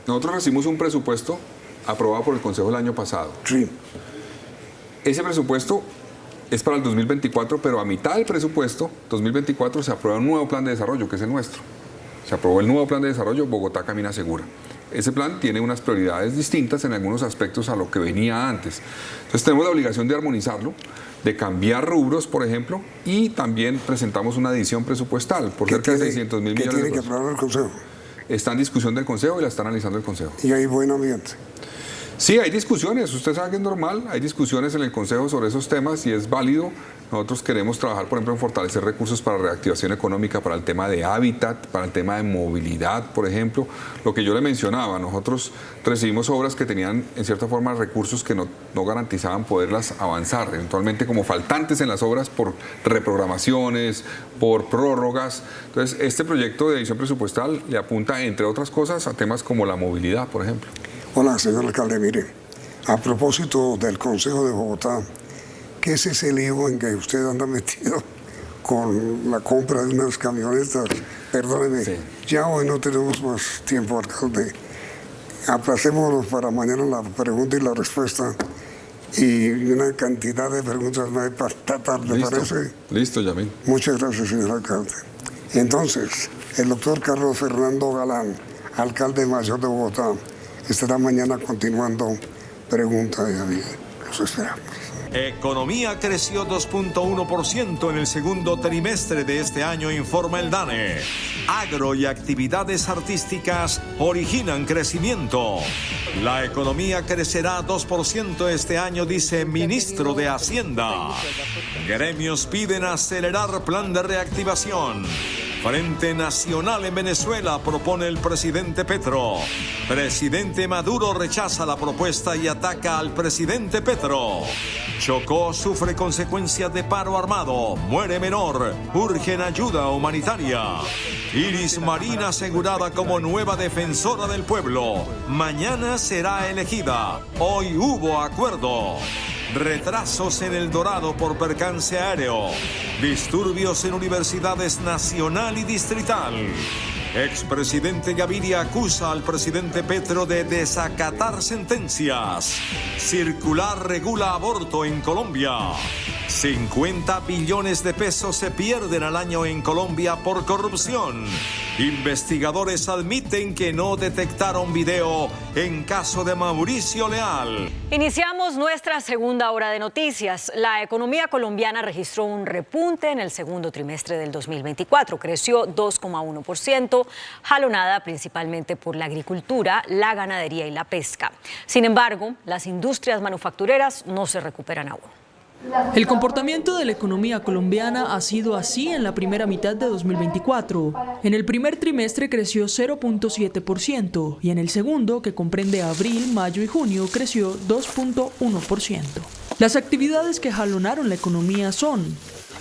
nosotros recibimos un presupuesto aprobado por el Consejo el año pasado. Sí. Ese presupuesto es para el 2024, pero a mitad del presupuesto, 2024, se aprueba un nuevo plan de desarrollo, que es el nuestro. Se aprobó el nuevo plan de desarrollo, Bogotá Camina Segura. Ese plan tiene unas prioridades distintas en algunos aspectos a lo que venía antes. Entonces tenemos la obligación de armonizarlo, de cambiar rubros, por ejemplo, y también presentamos una adición presupuestal por cerca de 600.000 millones de pesos. ¿Qué tiene que aprobar el Consejo? está en discusión del Consejo y la está analizando el Consejo. Y hay buen ambiente. Sí, hay discusiones, usted sabe que es normal, hay discusiones en el Consejo sobre esos temas y es válido. Nosotros queremos trabajar, por ejemplo, en fortalecer recursos para reactivación económica, para el tema de hábitat, para el tema de movilidad, por ejemplo. Lo que yo le mencionaba, nosotros recibimos obras que tenían, en cierta forma, recursos que no garantizaban poderlas avanzar, eventualmente como faltantes en las obras por reprogramaciones, por prórrogas. Entonces, este proyecto de edición presupuestal le apunta, entre otras cosas, a temas como la movilidad, por ejemplo. Hola, señor alcalde, mire, a propósito del Consejo de Bogotá, ¿qué es ese lío en que usted anda metido con la compra de unas camionetas? Perdóneme, sí. Ya hoy no tenemos más tiempo, alcalde. Aplacémonos para mañana la pregunta y la respuesta. Y una cantidad de preguntas más para esta tarde, ¿listo? ¿Parece? Listo, Yamil. Muchas gracias, señor alcalde. Entonces, el doctor Carlos Fernando Galán, alcalde mayor de Bogotá, estará mañana continuando Pregunta de David. Los esperamos. Economía creció 2.1% en el segundo trimestre de este año, informa el DANE. Agro y actividades artísticas originan crecimiento. La economía crecerá 2% este año, dice ministro de Hacienda. Gremios piden acelerar plan de reactivación. Frente Nacional en Venezuela propone el presidente Petro. Presidente Maduro rechaza la propuesta y ataca al presidente Petro. Chocó sufre consecuencias de paro armado. Muere menor. Urgen ayuda humanitaria. Iris Marina asegurada como nueva defensora del pueblo. Mañana será elegida. Hoy hubo acuerdo. Retrasos en El Dorado por percance aéreo. Disturbios en universidades nacional y distrital. Expresidente Gaviria acusa al presidente Petro de desacatar sentencias. Circular regula aborto en Colombia. 50 billones de pesos se pierden al año en Colombia por corrupción. Investigadores admiten que no detectaron video en caso de Mauricio Leal. Iniciamos nuestra segunda hora de noticias. La economía colombiana registró un repunte en el segundo trimestre del 2024. Creció 2,1%, jalonada principalmente por la agricultura, la ganadería y la pesca. Sin embargo, las industrias manufactureras no se recuperan aún. El comportamiento de la economía colombiana ha sido así en la primera mitad de 2024. En el primer trimestre creció 0.7% y en el segundo, que comprende abril, mayo y junio, creció 2.1%. Las actividades que jalonaron la economía son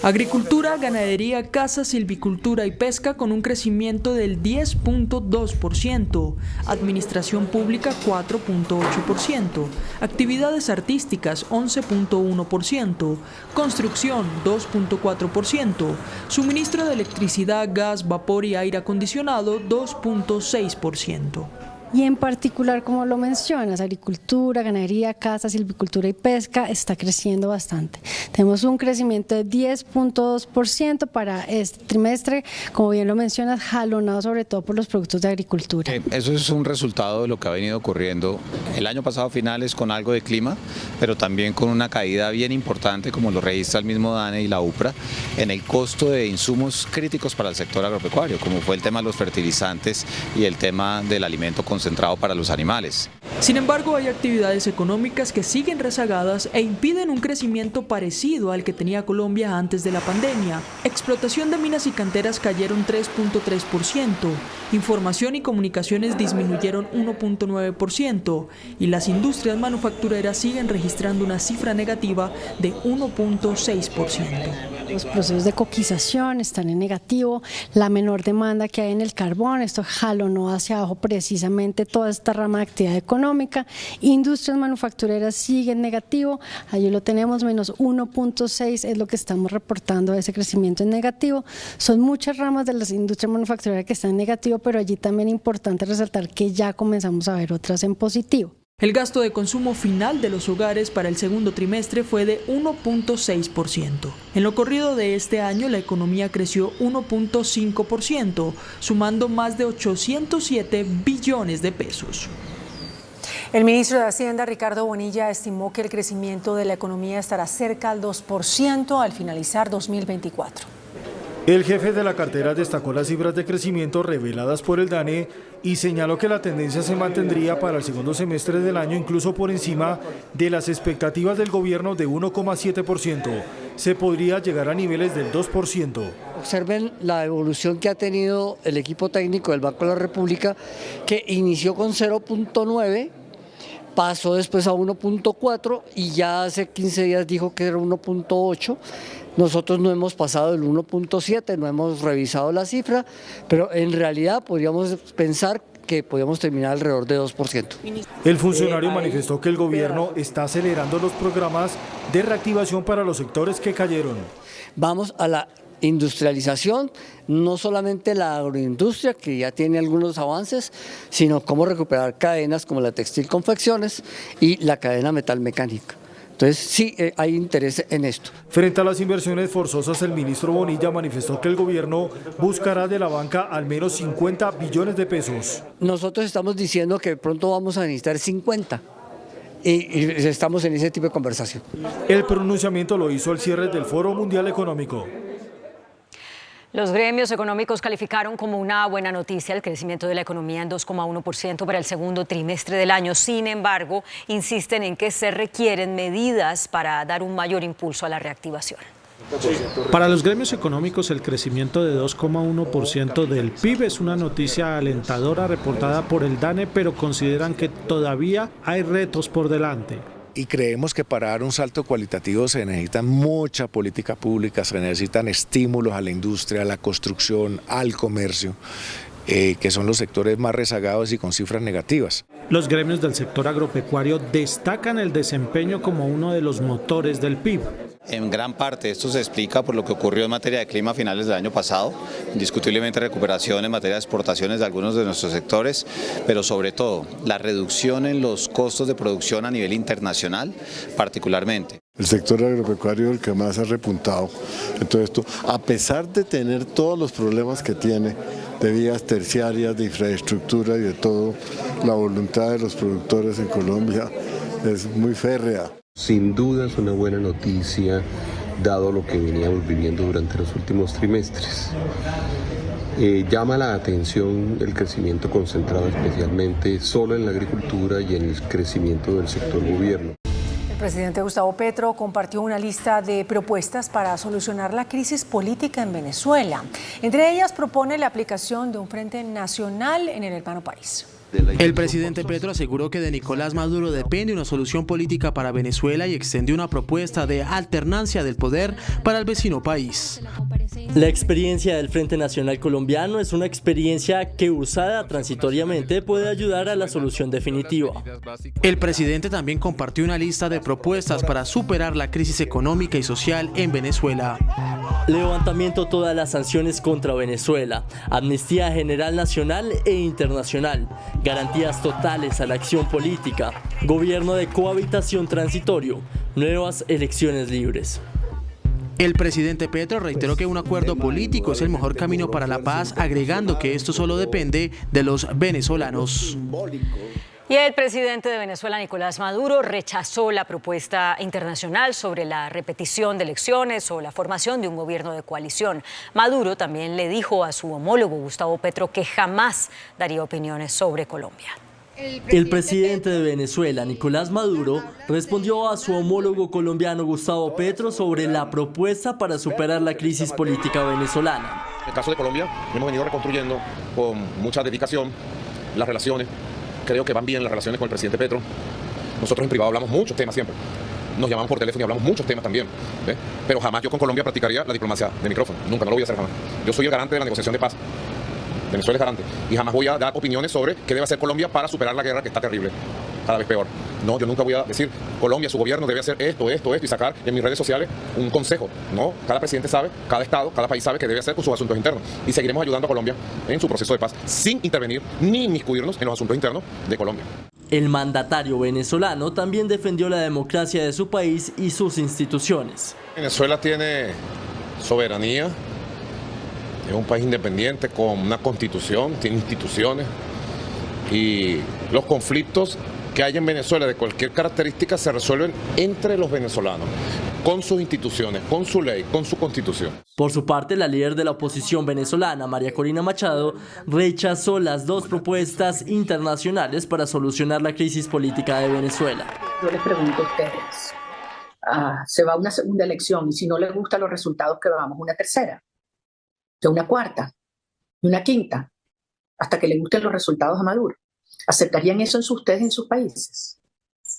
agricultura, ganadería, caza, silvicultura y pesca con un crecimiento del 10.2%, administración pública 4.8%, actividades artísticas 11.1%, construcción 2.4%, suministro de electricidad, gas, vapor y aire acondicionado 2.6%. Y en particular, como lo mencionas, agricultura, ganadería, caza, silvicultura y pesca está creciendo bastante. Tenemos un crecimiento de 10.2% para este trimestre, como bien lo mencionas, jalonado sobre todo por los productos de agricultura. Eso es un resultado de lo que ha venido ocurriendo el año pasado finales con algo de clima, pero también con una caída bien importante, como lo registra el mismo DANE y la UPRA, en el costo de insumos críticos para el sector agropecuario, como fue el tema de los fertilizantes y el tema del alimento concentrado para los animales. Sin embargo, hay actividades económicas que siguen rezagadas e impiden un crecimiento parecido al que tenía Colombia antes de la pandemia. Explotación de minas y canteras cayeron 3.3%, información y comunicaciones disminuyeron 1.9% y las industrias manufactureras siguen registrando una cifra negativa de 1.6%. Los procesos de coquización están en negativo, la menor demanda que hay en el carbón, esto jalonó hacia abajo precisamente toda esta rama de actividad económica. Industrias manufactureras siguen negativo, allí lo tenemos, menos 1.6 es lo que estamos reportando, ese crecimiento en negativo. Son muchas ramas de las industrias manufactureras que están en negativo, pero allí también es importante resaltar que ya comenzamos a ver otras en positivo. El gasto de consumo final de los hogares para el segundo trimestre fue de 1.6%. En lo corrido de este año, la economía creció 1.5%, sumando más de 807 billones de pesos. El ministro de Hacienda, Ricardo Bonilla, estimó que el crecimiento de la economía estará cerca al 2% al finalizar 2024. El jefe de la cartera destacó las cifras de crecimiento reveladas por el DANE y señaló que la tendencia se mantendría para el segundo semestre del año, incluso por encima de las expectativas del gobierno de 1,7%. Se podría llegar a niveles del 2%. Observen la evolución que ha tenido el equipo técnico del Banco de la República, que inició con 0,9%, pasó después a 1,4% y ya hace 15 días dijo que era 1,8%. Nosotros no hemos pasado del 1,7%, no hemos revisado la cifra, pero en realidad podríamos pensar que podríamos terminar alrededor de 2%. El funcionario manifestó que el gobierno está acelerando los programas de reactivación para los sectores que cayeron. Vamos a la industrialización, no solamente la agroindustria, que ya tiene algunos avances, sino cómo recuperar cadenas como la textil confecciones y la cadena metal mecánica. Entonces sí hay interés en esto. Frente a las inversiones forzosas, el ministro Bonilla manifestó que el gobierno buscará de la banca al menos 50 billones de pesos. Nosotros estamos diciendo que pronto vamos a necesitar 50 y estamos en ese tipo de conversación. El pronunciamiento lo hizo al cierre del Foro Mundial Económico. Los gremios económicos calificaron como una buena noticia el crecimiento de la economía en 2,1% para el segundo trimestre del año. Sin embargo, insisten en que se requieren medidas para dar un mayor impulso a la reactivación. Para los gremios económicos, el crecimiento de 2,1% del PIB es una noticia alentadora reportada por el DANE, pero consideran que todavía hay retos por delante. Y creemos que para dar un salto cualitativo se necesita mucha política pública, se necesitan estímulos a la industria, a la construcción, al comercio, que son los sectores más rezagados y con cifras negativas. Los gremios del sector agropecuario destacan el desempeño como uno de los motores del PIB. En gran parte esto se explica por lo que ocurrió en materia de clima a finales del año pasado, indiscutiblemente recuperación en materia de exportaciones de algunos de nuestros sectores, pero sobre todo la reducción en los costos de producción a nivel internacional particularmente. El sector agropecuario es el que más ha repuntado en todo esto, a pesar de tener todos los problemas que tiene de vías terciarias, de infraestructura y de todo, la voluntad de los productores en Colombia es muy férrea. Sin duda es una buena noticia, dado lo que veníamos viviendo durante los últimos trimestres. Llama la atención el crecimiento concentrado especialmente solo en la agricultura y en el crecimiento del sector gobierno. El presidente Gustavo Petro compartió una lista de propuestas para solucionar la crisis política en Venezuela. Entre ellas propone la aplicación de un frente nacional en el hermano país. El presidente Petro aseguró que de Nicolás Maduro depende una solución política para Venezuela y extendió una propuesta de alternancia del poder para el vecino país. La experiencia del Frente Nacional Colombiano es una experiencia que, usada transitoriamente, puede ayudar a la solución definitiva. El presidente también compartió una lista de propuestas para superar la crisis económica y social en Venezuela. Levantamiento de todas las sanciones contra Venezuela, amnistía general nacional e internacional, garantías totales a la acción política, gobierno de cohabitación transitorio, nuevas elecciones libres. El presidente Petro reiteró que un acuerdo político es el mejor camino para la paz, agregando que esto solo depende de los venezolanos. Y el presidente de Venezuela, Nicolás Maduro, rechazó la propuesta internacional sobre la repetición de elecciones o la formación de un gobierno de coalición. Maduro también le dijo a su homólogo Gustavo Petro que jamás daría opiniones sobre Colombia. El presidente de Venezuela, Nicolás Maduro, respondió a su homólogo colombiano Gustavo Petro sobre la propuesta para superar la crisis política venezolana. En el caso de Colombia, hemos venido reconstruyendo con mucha dedicación las relaciones. Creo que van bien las relaciones con el presidente Petro. Nosotros en privado hablamos muchos temas siempre. Nos llamamos por teléfono y hablamos muchos temas también. ¿Ve? Pero jamás yo con Colombia practicaría la diplomacia de micrófono. Nunca, no lo voy a hacer jamás. Yo soy el garante de la negociación de paz. Venezuela es garante. Y jamás voy a dar opiniones sobre qué debe hacer Colombia para superar la guerra que está terrible. Cada vez peor. No, yo nunca voy a decir Colombia, su gobierno debe hacer esto y sacar en mis redes sociales un consejo. No, cada presidente sabe, cada estado, cada país sabe qué debe hacer con sus asuntos internos. Y seguiremos ayudando a Colombia en su proceso de paz sin intervenir ni inmiscuirnos en los asuntos internos de Colombia. El mandatario venezolano también defendió la democracia de su país y sus instituciones. Venezuela tiene soberanía, es un país independiente con una constitución, tiene instituciones y los conflictos que hay en Venezuela de cualquier característica se resuelven entre los venezolanos. con sus instituciones, con su ley, con su constitución. Por su parte, la líder de la oposición venezolana, María Corina Machado, rechazó las dos propuestas internacionales para solucionar la crisis política de Venezuela. Yo les pregunto a ustedes, ¿se va a una segunda elección y si no les gustan los resultados que vamos, una tercera, una cuarta, una quinta, hasta que le gusten los resultados a Maduro? ¿Aceptarían eso ustedes en sus países?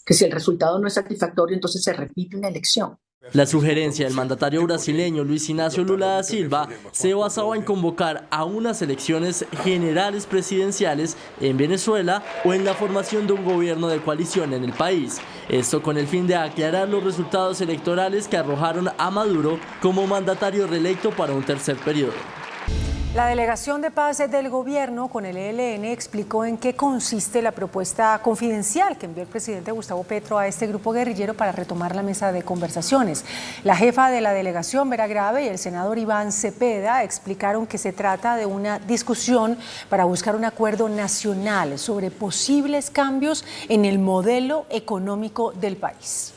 Que si el resultado no es satisfactorio, entonces se repite una elección. La sugerencia del mandatario brasileño Luis Ignacio Lula da Silva se basaba en convocar a unas elecciones generales presidenciales en Venezuela o en la formación de un gobierno de coalición en el país. Esto con el fin de aclarar los resultados electorales que arrojaron a Maduro como mandatario reelecto para un tercer periodo. La delegación de paz del gobierno con el ELN explicó en qué consiste la propuesta confidencial que envió el presidente Gustavo Petro a este grupo guerrillero para retomar la mesa de conversaciones. La jefa de la delegación, Vera Grave, y el senador Iván Cepeda explicaron que se trata de una discusión para buscar un acuerdo nacional sobre posibles cambios en el modelo económico del país.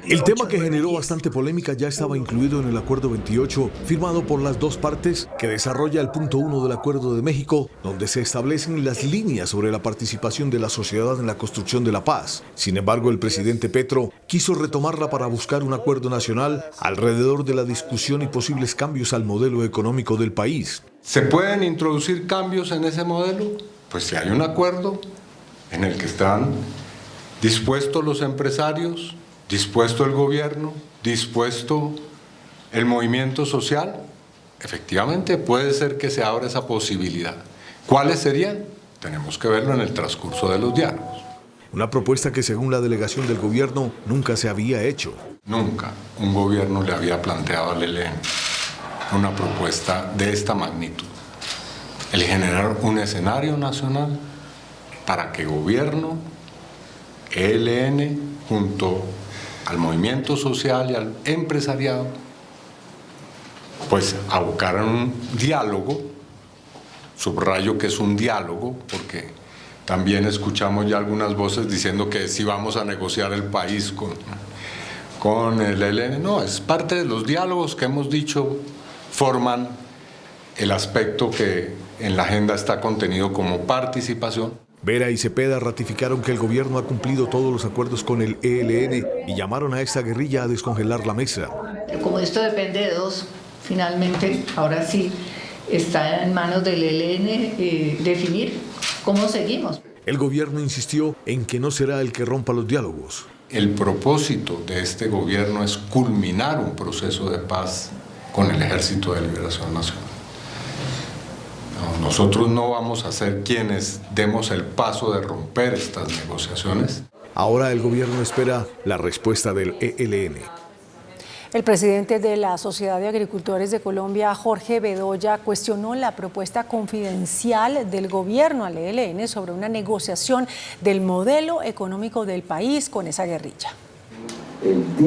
El tema que generó bastante polémica ya estaba incluido en el Acuerdo 28, firmado por las dos partes, que desarrolla el punto 1 del Acuerdo de México, donde se establecen las líneas sobre la participación de la sociedad en la construcción de la paz. Sin embargo, el presidente Petro quiso retomarla para buscar un acuerdo nacional alrededor de la discusión y posibles cambios al modelo económico del país. ¿Se pueden introducir cambios en ese modelo? Pues si hay un acuerdo en el que están dispuestos los empresarios, dispuesto el gobierno, dispuesto el movimiento social, efectivamente puede ser que se abra esa posibilidad. ¿Cuáles serían? Tenemos que verlo en el transcurso de los diálogos. Una propuesta que según la delegación del gobierno nunca se había hecho. Nunca un gobierno le había planteado al ELN una propuesta de esta magnitud. El generar un escenario nacional para que gobierno, ELN, junto al movimiento social y al empresariado, pues abocaron un diálogo, subrayo que es un diálogo, porque también escuchamos ya algunas voces diciendo que si vamos a negociar el país con el ELN, no, es parte de los diálogos que hemos dicho forman el aspecto que en la agenda está contenido como participación. Vera y Cepeda ratificaron que el gobierno ha cumplido todos los acuerdos con el ELN y llamaron a esta guerrilla a descongelar la mesa. Como esto depende de dos, finalmente, ahora sí está en manos del ELN definir cómo seguimos. El gobierno insistió en que no será el que rompa los diálogos. El propósito de este gobierno es culminar un proceso de paz con el Ejército de Liberación Nacional. Nosotros no vamos a ser quienes demos el paso de romper estas negociaciones. Ahora el gobierno espera la respuesta del ELN. El presidente de la Sociedad de Agricultores de Colombia, Jorge Bedoya, cuestionó la propuesta confidencial del gobierno al ELN sobre una negociación del modelo económico del país con esa guerrilla.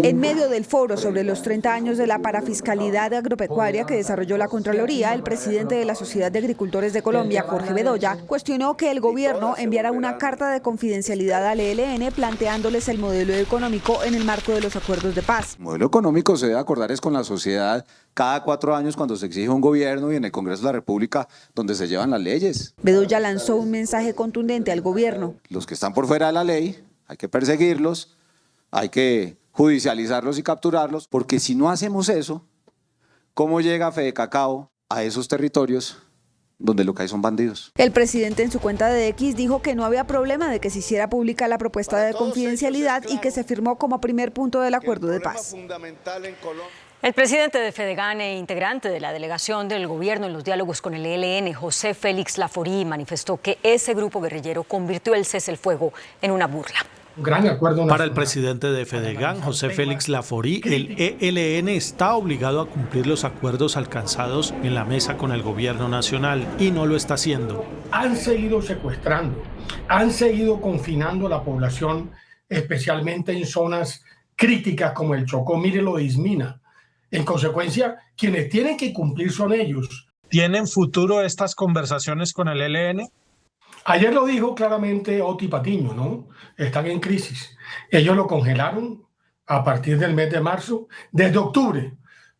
En medio del foro sobre los 30 años de la parafiscalidad agropecuaria que desarrolló la Contraloría, el presidente de la Sociedad de Agricultores de Colombia, Jorge Bedoya, cuestionó que el gobierno enviara una carta de confidencialidad al ELN planteándoles el modelo económico en el marco de los acuerdos de paz. El modelo económico se debe acordar es con la sociedad cada 4 años cuando se exige un gobierno y en el Congreso de la República donde se llevan las leyes. Bedoya lanzó un mensaje contundente al gobierno. Los que están por fuera de la ley hay que perseguirlos, hay que judicializarlos y capturarlos, porque si no hacemos eso, ¿cómo llega Fedecacao a esos territorios donde lo que hay son bandidos? El presidente en su cuenta de X dijo que no había problema de que se hiciera pública la propuesta de confidencialidad y que se firmó como primer punto del acuerdo de paz. El presidente de Fedegan e integrante de la delegación del gobierno en los diálogos con el ELN, José Félix Laforí, manifestó que ese grupo guerrillero convirtió el cese el fuego en una burla. Un gran acuerdo para el presidente de Fedegan, José Félix Laforí, el ELN está obligado a cumplir los acuerdos alcanzados en la mesa con el gobierno nacional y no lo está haciendo. Han seguido secuestrando, han seguido confinando a la población, especialmente en zonas críticas como el Chocó, mire lo de Ismina. En consecuencia, quienes tienen que cumplir son ellos. ¿Tienen futuro estas conversaciones con el ELN? Ayer lo dijo claramente Oti Patiño, ¿no? Están en crisis. Ellos lo congelaron a partir del mes de marzo. Desde octubre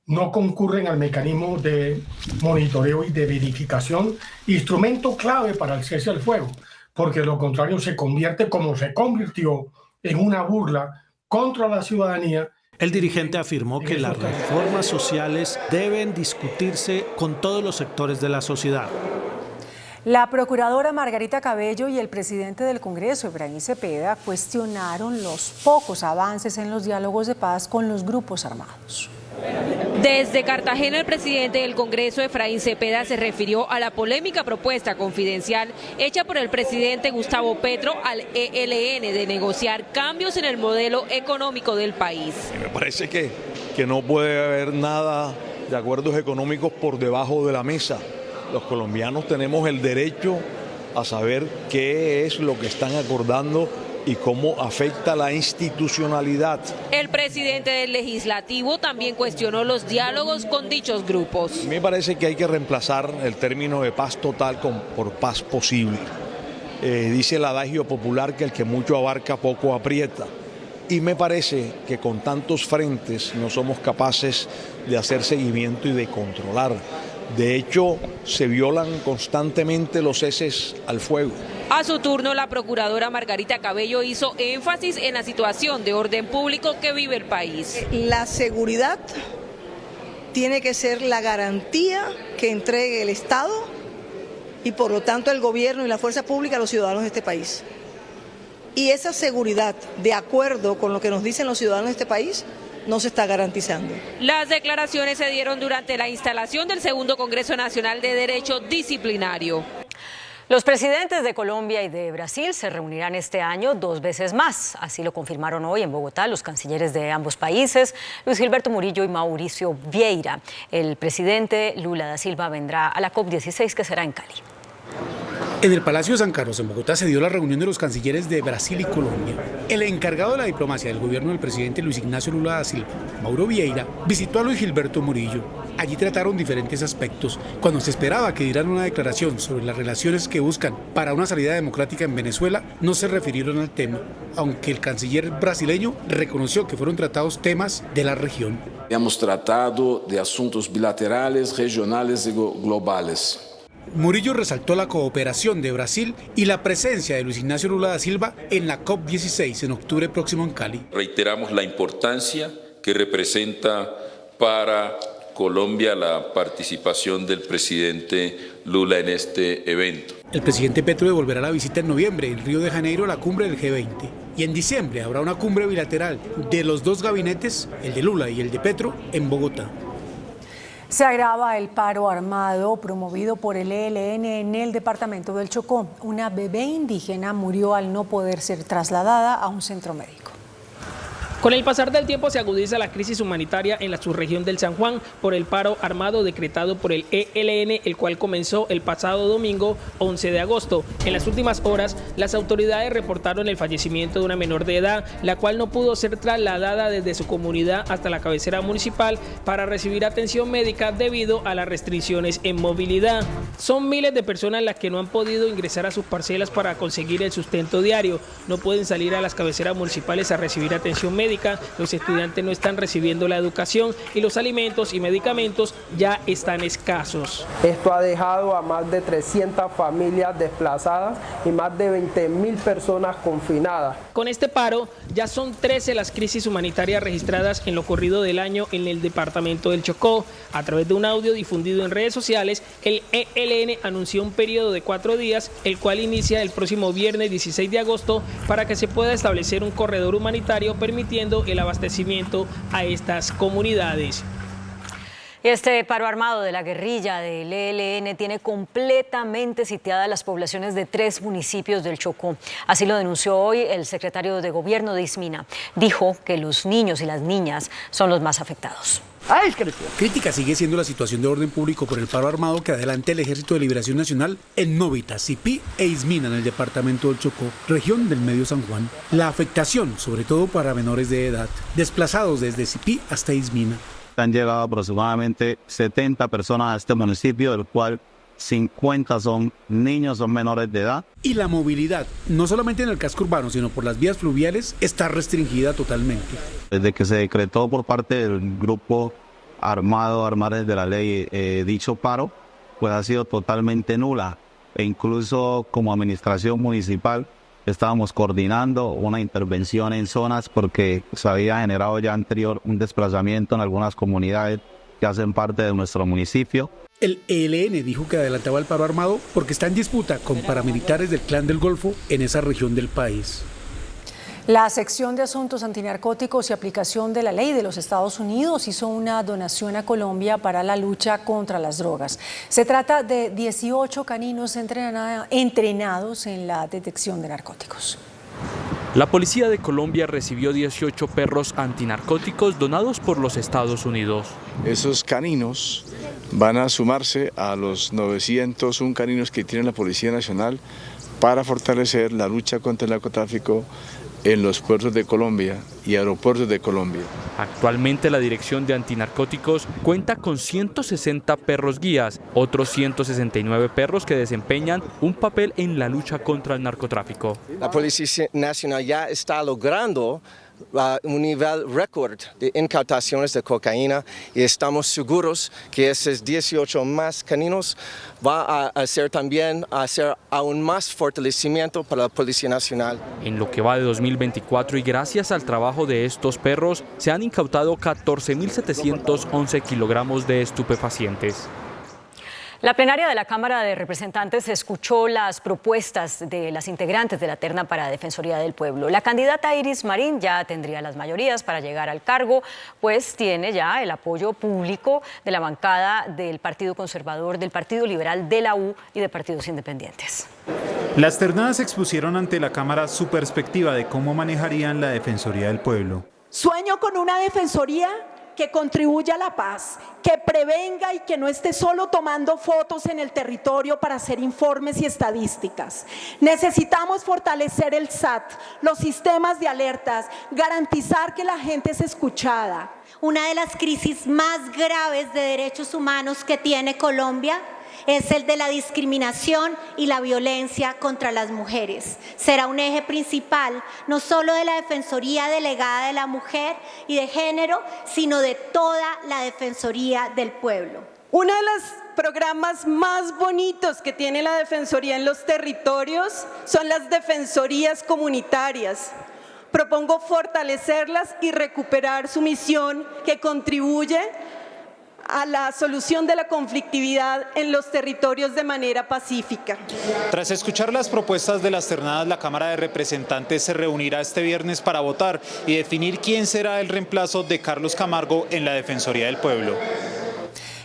no concurren al mecanismo de monitoreo y de verificación, instrumento clave para el cese al fuego, porque de lo contrario se convierte, como se convirtió, en una burla contra la ciudadanía. El dirigente afirmó que las reformas sociales deben discutirse con todos los sectores de la sociedad. La procuradora Margarita Cabello y el presidente del Congreso, Efraín Cepeda, cuestionaron los pocos avances en los diálogos de paz con los grupos armados. Desde Cartagena, el presidente del Congreso, Efraín Cepeda, se refirió a la polémica propuesta confidencial hecha por el presidente Gustavo Petro al ELN de negociar cambios en el modelo económico del país. Me parece que no puede haber nada de acuerdos económicos por debajo de la mesa. Los colombianos tenemos el derecho a saber qué es lo que están acordando y cómo afecta la institucionalidad. El presidente del Legislativo también cuestionó los diálogos con dichos grupos. Me parece que hay que reemplazar el término de paz total por paz posible. Dice el adagio popular que el que mucho abarca poco aprieta. Y me parece que con tantos frentes no somos capaces de hacer seguimiento y de controlar. De hecho, se violan constantemente los ceses al fuego. A su turno, la procuradora Margarita Cabello hizo énfasis en la situación de orden público que vive el país. La seguridad tiene que ser la garantía que entregue el Estado y por lo tanto el gobierno y la fuerza pública a los ciudadanos de este país. Y esa seguridad, de acuerdo con lo que nos dicen los ciudadanos de este país, no se está garantizando. Las declaraciones se dieron durante la instalación del segundo Congreso Nacional de Derecho Disciplinario. Los presidentes de Colombia y de Brasil se reunirán este año 2 veces más. Así lo confirmaron hoy en Bogotá los cancilleres de ambos países, Luis Gilberto Murillo y Mauricio Vieira. El presidente Lula da Silva vendrá a la COP16, que será en Cali. En el Palacio de San Carlos, en Bogotá, se dio la reunión de los cancilleres de Brasil y Colombia. El encargado de la diplomacia del gobierno del presidente Luis Ignacio Lula da Silva, Mauro Vieira, visitó a Luis Gilberto Murillo. Allí trataron diferentes aspectos. Cuando se esperaba que dieran una declaración sobre las relaciones que buscan para una salida democrática en Venezuela, no se refirieron al tema, aunque el canciller brasileño reconoció que fueron tratados temas de la región. Hemos tratado de asuntos bilaterales, regionales y globales. Murillo resaltó la cooperación de Brasil y la presencia de Luis Ignacio Lula da Silva en la COP16 en octubre próximo en Cali. Reiteramos la importancia que representa para Colombia la participación del presidente Lula en este evento. El presidente Petro devolverá la visita en noviembre en Río de Janeiro a la cumbre del G20. Y en diciembre habrá una cumbre bilateral de los dos gabinetes, el de Lula y el de Petro, en Bogotá. Se agrava el paro armado promovido por el ELN en el departamento del Chocó. Una bebé indígena murió al no poder ser trasladada a un centro médico. Con el pasar del tiempo se agudiza la crisis humanitaria en la subregión del San Juan por el paro armado decretado por el ELN, el cual comenzó el pasado domingo 11 de agosto. En las últimas horas, las autoridades reportaron el fallecimiento de una menor de edad, la cual no pudo ser trasladada desde su comunidad hasta la cabecera municipal para recibir atención médica debido a las restricciones en movilidad. Son miles de personas las que no han podido ingresar a sus parcelas para conseguir el sustento diario. No pueden salir a las cabeceras municipales a recibir atención médica. Los estudiantes no están recibiendo la educación y los alimentos y medicamentos ya están escasos. Esto ha dejado a más de 300 familias desplazadas y más de 20.000 personas confinadas. Con este paro ya son 13 las crisis humanitarias registradas en lo corrido del año en el departamento del Chocó. A través de un audio difundido en redes sociales, el ELN anunció un periodo de 4 días, el cual inicia el próximo viernes 16 de agosto para que se pueda establecer un corredor humanitario permitiendo el abastecimiento a estas comunidades. Este paro armado de la guerrilla del ELN tiene completamente sitiadas las poblaciones de 3 municipios del Chocó. Así lo denunció hoy el secretario de Gobierno de Ismina. Dijo que los niños y las niñas son los más afectados. Crítica sigue siendo la situación de orden público por el paro armado que adelanta el Ejército de Liberación Nacional en Novita, Sipí e Ismina en el departamento del Chocó, región del Medio San Juan. La afectación, sobre todo para menores de edad, desplazados desde Sipí hasta Ismina. Han llegado aproximadamente 70 personas a este municipio, del cual 50 son niños o menores de edad. Y la movilidad, no solamente en el casco urbano, sino por las vías fluviales, está restringida totalmente. Desde que se decretó por parte del grupo armado, Armares de la Ley, dicho paro, pues ha sido totalmente nula. E incluso como administración municipal estábamos coordinando una intervención en zonas porque se había generado ya anterior un desplazamiento en algunas comunidades que hacen parte de nuestro municipio. El ELN dijo que adelantaba el paro armado porque está en disputa con paramilitares del Clan del Golfo en esa región del país. La sección de Asuntos Antinarcóticos y Aplicación de la Ley de los Estados Unidos hizo una donación a Colombia para la lucha contra las drogas. Se trata de 18 caninos entrenados en la detección de narcóticos. La Policía de Colombia recibió 18 perros antinarcóticos donados por los Estados Unidos. Esos caninos van a sumarse a los 901 caninos que tiene la Policía Nacional para fortalecer la lucha contra el narcotráfico en los puertos de Colombia y aeropuertos de Colombia. Actualmente la Dirección de Antinarcóticos cuenta con 160 perros guías, otros 169 perros que desempeñan un papel en la lucha contra el narcotráfico. La Policía Nacional ya está logrando un nivel récord de incautaciones de cocaína y estamos seguros que esos 18 más caninos va a hacer aún más fortalecimiento para la Policía Nacional. En lo que va de 2024 y gracias al trabajo de estos perros se han incautado 14.711 kilogramos de estupefacientes. La plenaria de la Cámara de Representantes escuchó las propuestas de las integrantes de la terna para Defensoría del Pueblo. La candidata Iris Marín ya tendría las mayorías para llegar al cargo, pues tiene ya el apoyo público de la bancada del Partido Conservador, del Partido Liberal, de la U y de partidos independientes. Las ternadas expusieron ante la Cámara su perspectiva de cómo manejarían la Defensoría del Pueblo. Sueño con una defensoría que contribuya a la paz, que prevenga y que no esté solo tomando fotos en el territorio para hacer informes y estadísticas. Necesitamos fortalecer el SAT, los sistemas de alertas, garantizar que la gente es escuchada. Una de las crisis más graves de derechos humanos que tiene Colombia es el de la discriminación y la violencia contra las mujeres. Será un eje principal no solo de la Defensoría Delegada de la Mujer y de Género, sino de toda la Defensoría del Pueblo. Uno de los programas más bonitos que tiene la Defensoría en los territorios son las defensorías comunitarias. Propongo fortalecerlas y recuperar su misión que contribuye a la solución de la conflictividad en los territorios de manera pacífica. Tras escuchar las propuestas de las ternadas, la Cámara de Representantes se reunirá este viernes para votar y definir quién será el reemplazo de Carlos Camargo en la Defensoría del Pueblo.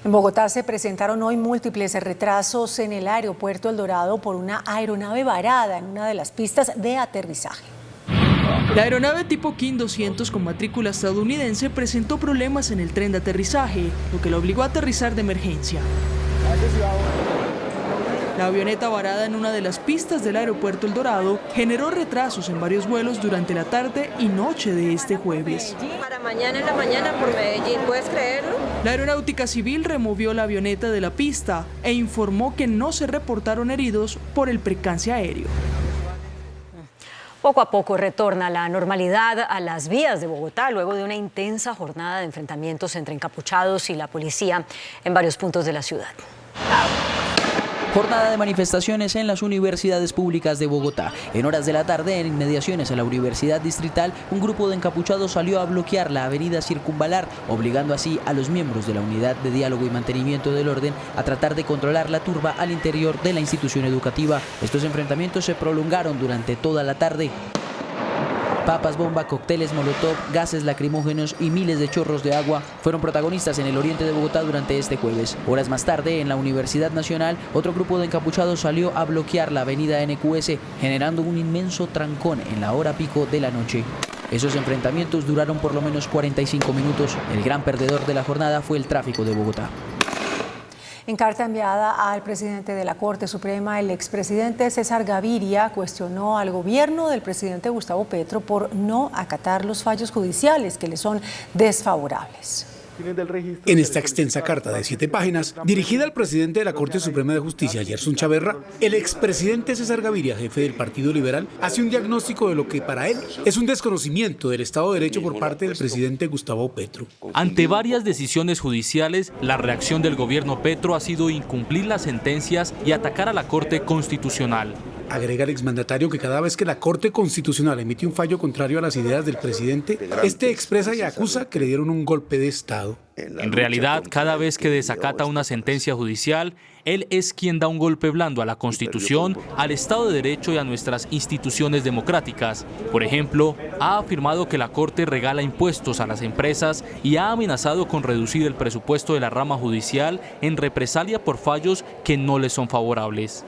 En Bogotá se presentaron hoy múltiples retrasos en el aeropuerto El Dorado por una aeronave varada en una de las pistas de aterrizaje. La aeronave tipo King 200 con matrícula estadounidense presentó problemas en el tren de aterrizaje, lo que la obligó a aterrizar de emergencia. La avioneta varada en una de las pistas del aeropuerto El Dorado generó retrasos en varios vuelos durante la tarde y noche de este jueves. Para mañana en la mañana por Medellín, ¿puedes creerlo? La Aeronáutica Civil removió la avioneta de la pista e informó que no se reportaron heridos por el percance aéreo. Poco a poco retorna la normalidad a las vías de Bogotá luego de una intensa jornada de enfrentamientos entre encapuchados y la policía en varios puntos de la ciudad. Jornada de manifestaciones en las universidades públicas de Bogotá. En horas de la tarde, en inmediaciones a la Universidad Distrital, un grupo de encapuchados salió a bloquear la avenida Circunvalar, obligando así a los miembros de la Unidad de Diálogo y Mantenimiento del Orden a tratar de controlar la turba al interior de la institución educativa. Estos enfrentamientos se prolongaron durante toda la tarde. Papas bomba, cócteles molotov, gases lacrimógenos y miles de chorros de agua fueron protagonistas en el oriente de Bogotá durante este jueves. Horas más tarde, en la Universidad Nacional, otro grupo de encapuchados salió a bloquear la avenida NQS, generando un inmenso trancón en la hora pico de la noche. Esos enfrentamientos duraron por lo menos 45 minutos. El gran perdedor de la jornada fue el tráfico de Bogotá. En carta enviada al presidente de la Corte Suprema, el expresidente César Gaviria cuestionó al gobierno del presidente Gustavo Petro por no acatar los fallos judiciales que le son desfavorables. En esta extensa carta de 7 páginas, dirigida al presidente de la Corte Suprema de Justicia, Gerson Chaverra, el expresidente César Gaviria, jefe del Partido Liberal, hace un diagnóstico de lo que para él es un desconocimiento del Estado de Derecho por parte del presidente Gustavo Petro. Ante varias decisiones judiciales, la reacción del gobierno Petro ha sido incumplir las sentencias y atacar a la Corte Constitucional. Agrega el exmandatario que cada vez que la Corte Constitucional emite un fallo contrario a las ideas del presidente, este expresa y acusa que le dieron un golpe de Estado. En realidad, cada vez que desacata una sentencia judicial, él es quien da un golpe blando a la Constitución, al Estado de Derecho y a nuestras instituciones democráticas. Por ejemplo, ha afirmado que la Corte regala impuestos a las empresas y ha amenazado con reducir el presupuesto de la rama judicial en represalia por fallos que no le son favorables.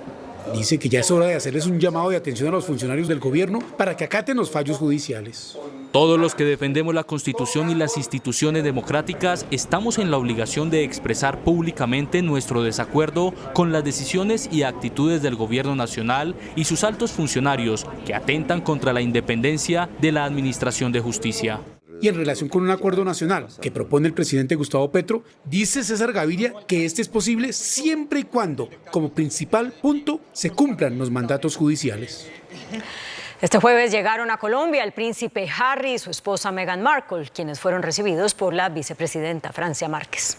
Dice que ya es hora de hacerles un llamado de atención a los funcionarios del gobierno para que acaten los fallos judiciales. Todos los que defendemos la Constitución y las instituciones democráticas estamos en la obligación de expresar públicamente nuestro desacuerdo con las decisiones y actitudes del gobierno nacional y sus altos funcionarios que atentan contra la independencia de la Administración de Justicia. Y en relación con un acuerdo nacional que propone el presidente Gustavo Petro, dice César Gaviria que este es posible siempre y cuando, como principal punto, se cumplan los mandatos judiciales. Este jueves llegaron a Colombia el príncipe Harry y su esposa Meghan Markle, quienes fueron recibidos por la vicepresidenta Francia Márquez.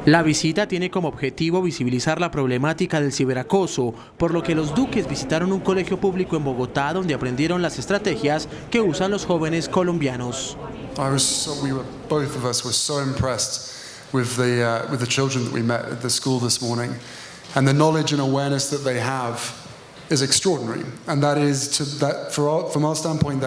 La visita tiene como objetivo visibilizar la problemática del ciberacoso, por lo que los duques visitaron un colegio público en Bogotá donde aprendieron las estrategias que usan los jóvenes colombianos. Both of us were so impressed with the children that we met at the school this morning, and the knowledge and awareness that they have is extraordinary. And that is from our standpoint,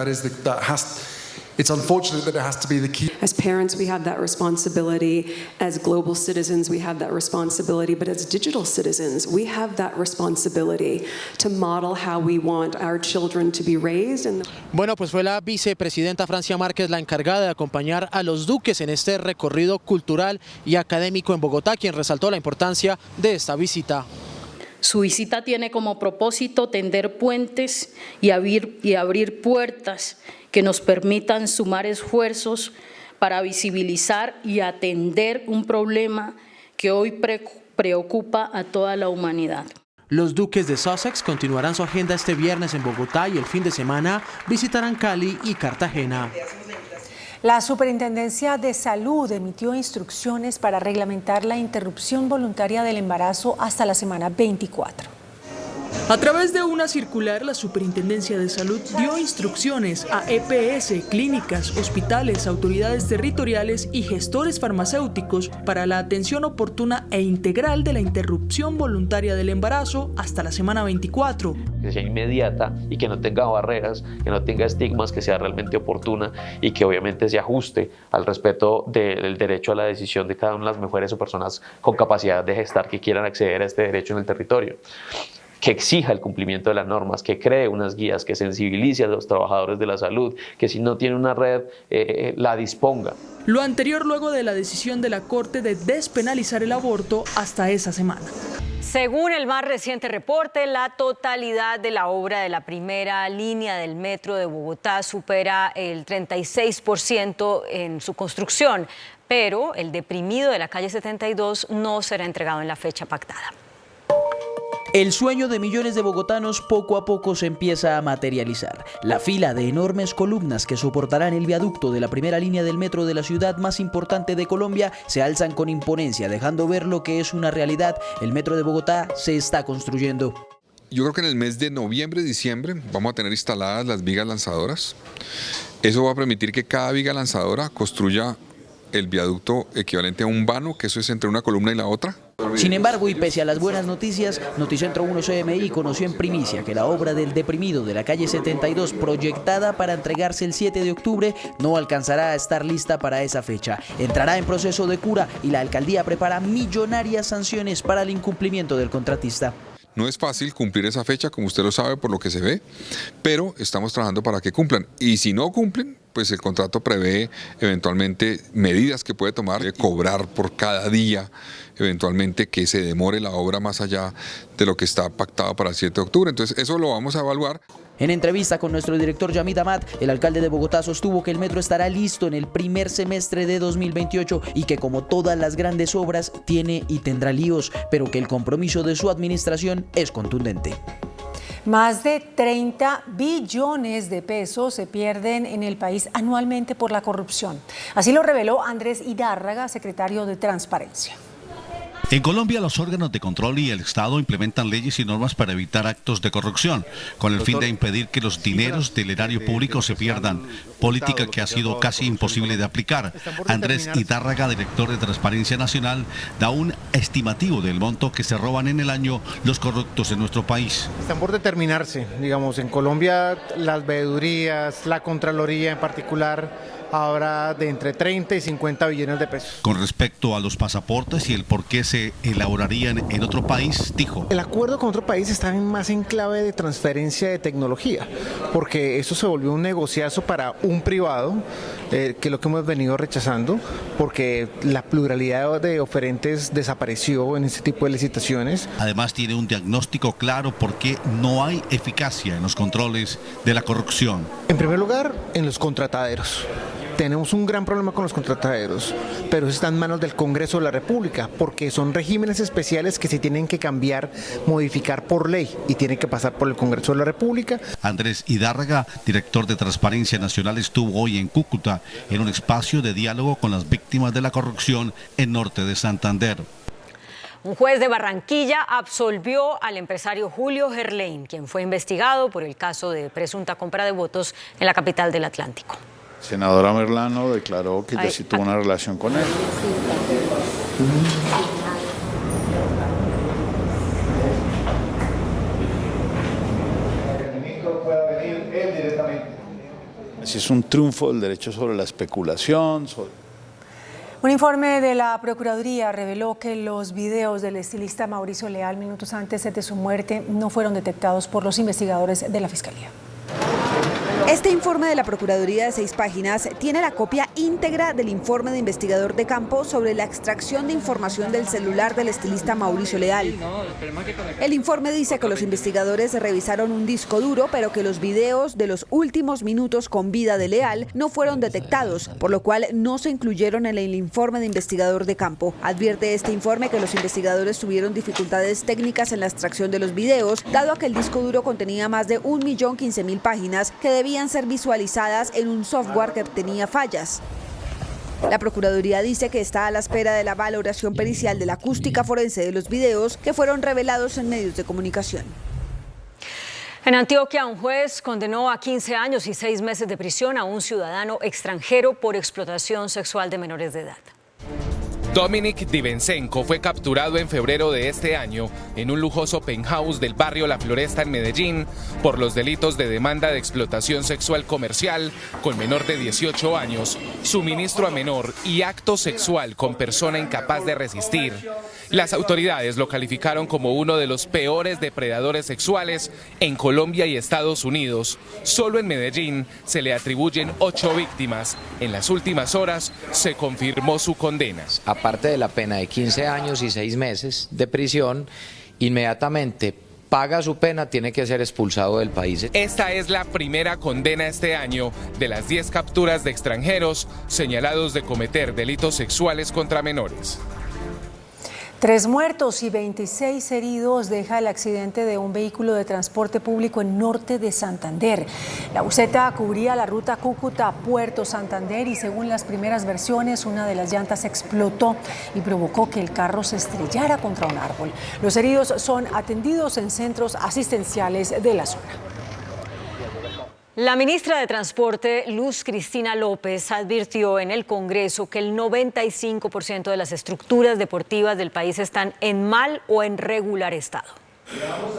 it's unfortunate that it has to be the key. As parents, we have that responsibility. As global citizens, we have that responsibility. But as digital citizens, we have that responsibility to model how we want our children to be raised. Bueno, pues fue la vicepresidenta Francia Márquez la encargada de acompañar a los duques en este recorrido cultural y académico en Bogotá, quien resaltó la importancia de esta visita. Su visita tiene como propósito tender puentes y abrir puertas que nos permitan sumar esfuerzos para visibilizar y atender un problema que hoy preocupa a toda la humanidad. Los duques de Sussex continuarán su agenda este viernes en Bogotá y el fin de semana visitarán Cali y Cartagena. La Superintendencia de Salud emitió instrucciones para reglamentar la interrupción voluntaria del embarazo hasta la semana 24. A través de una circular, la Superintendencia de Salud dio instrucciones a EPS, clínicas, hospitales, autoridades territoriales y gestores farmacéuticos para la atención oportuna e integral de la interrupción voluntaria del embarazo hasta la semana 24. Que sea inmediata y que no tenga barreras, que no tenga estigmas, que sea realmente oportuna y que obviamente se ajuste al respeto del derecho a la decisión de cada una de las mujeres o personas con capacidad de gestar que quieran acceder a este derecho en el territorio. Que exija el cumplimiento de las normas, que cree unas guías, que sensibilice a los trabajadores de la salud, que si no tiene una red, la disponga. Lo anterior luego de la decisión de la Corte de despenalizar el aborto hasta esa semana. Según el más reciente reporte, la totalidad de la obra de la primera línea del metro de Bogotá supera el 36% en su construcción, pero el deprimido de la calle 72 no será entregado en la fecha pactada. El sueño de millones de bogotanos poco a poco se empieza a materializar. La fila de enormes columnas que soportarán el viaducto de la primera línea del metro de la ciudad más importante de Colombia se alzan con imponencia, dejando ver lo que es una realidad. El metro de Bogotá se está construyendo. Yo creo que en el mes de noviembre, diciembre, vamos a tener instaladas las vigas lanzadoras. Eso va a permitir que cada viga lanzadora construya el viaducto equivalente a un vano, que eso es entre una columna y la otra. Sin embargo, y pese a las buenas noticias, Noticentro 1 CMI conoció en primicia que la obra del deprimido de la calle 72, proyectada para entregarse el 7 de octubre, no alcanzará a estar lista para esa fecha. Entrará en proceso de cura y la alcaldía prepara millonarias sanciones para el incumplimiento del contratista. No es fácil cumplir esa fecha, como usted lo sabe por lo que se ve, pero estamos trabajando para que cumplan. Y si no cumplen, pues el contrato prevé eventualmente medidas que puede tomar, cobrar por cada día, eventualmente que se demore la obra más allá de lo que está pactado para el 7 de octubre. Entonces eso lo vamos a evaluar. En entrevista con nuestro director Yamid Amat, el alcalde de Bogotá sostuvo que el metro estará listo en el primer semestre de 2028 y que, como todas las grandes obras, tiene y tendrá líos, pero que el compromiso de su administración es contundente. Más de 30 billones de pesos se pierden en el país anualmente por la corrupción. Así lo reveló Andrés Hidárraga, secretario de Transparencia. En Colombia, los órganos de control y el Estado implementan leyes y normas para evitar actos de corrupción, con el fin de impedir que los dineros del erario público se pierdan, política que ha sido casi imposible de aplicar. Andrés Hidárraga, director de Transparencia Nacional, da un estimativo del monto que se roban en el año los corruptos en nuestro país. Están por determinarse, digamos, en Colombia las veedurías, la Contraloría en particular, habrá de entre 30 y 50 billones de pesos. Con respecto a los pasaportes y el por qué se elaborarían en otro país, dijo: el acuerdo con otro país está más en clave de transferencia de tecnología, porque eso se volvió un negociazo para un privado, que es lo que hemos venido rechazando, porque la pluralidad de oferentes desapareció en este tipo de licitaciones. Además, tiene un diagnóstico claro por qué no hay eficacia en los controles de la corrupción. En primer lugar, en los contrataderos. Tenemos un gran problema con los contrataderos, pero eso está en manos del Congreso de la República, porque son regímenes especiales que se tienen que cambiar, modificar por ley y tienen que pasar por el Congreso de la República. Andrés Hidárraga, director de Transparencia Nacional, estuvo hoy en Cúcuta en un espacio de diálogo con las víctimas de la corrupción en norte de Santander. Un juez de Barranquilla absolvió al empresario Julio Gerlain, quien fue investigado por el caso de presunta compra de votos en la capital del Atlántico. Senadora Merlano declaró que ya sí tuvo una relación con él. El ministro pueda venir él directamente. Así es un triunfo del derecho sobre la especulación. Un informe de la Procuraduría reveló que los videos del estilista Mauricio Leal minutos antes de su muerte no fueron detectados por los investigadores de la Fiscalía. Este informe de la Procuraduría de 6 páginas tiene la copia íntegra del informe de investigador de campo sobre la extracción de información del celular del estilista Mauricio Leal. El informe dice que los investigadores revisaron un disco duro, pero que los videos de los últimos minutos con vida de Leal no fueron detectados, por lo cual no se incluyeron en el informe de investigador de campo. Advierte este informe que los investigadores tuvieron dificultades técnicas en la extracción de los videos, dado a que el disco duro contenía más de 1.015.000 páginas que debían ser visualizadas en un software que tenía fallas. La Procuraduría dice que está a la espera de la valoración pericial de la acústica forense de los videos que fueron revelados en medios de comunicación. En Antioquia, un juez condenó a 15 años y 6 meses de prisión a un ciudadano extranjero por explotación sexual de menores de edad. Dominic Divencenko fue capturado en febrero de este año en un lujoso penthouse del barrio La Floresta en Medellín por los delitos de demanda de explotación sexual comercial con menor de 18 años, suministro a menor y acto sexual con persona incapaz de resistir. Las autoridades lo calificaron como uno de los peores depredadores sexuales en Colombia y Estados Unidos. Solo en Medellín se le atribuyen 8 víctimas. En las últimas horas se confirmó su condena. Aparte de la pena de 15 años y 6 meses de prisión, inmediatamente paga su pena, tiene que ser expulsado del país. Esta es la primera condena este año de las 10 capturas de extranjeros señalados de cometer delitos sexuales contra menores. 3 muertos y 26 heridos deja el accidente de un vehículo de transporte público en norte de Santander. La buseta cubría la ruta Cúcuta-Puerto Santander y según las primeras versiones, una de las llantas explotó y provocó que el carro se estrellara contra un árbol. Los heridos son atendidos en centros asistenciales de la zona. La ministra de Transporte, Luz Cristina López, advirtió en el Congreso que el 95% de las estructuras deportivas del país están en mal o en regular estado.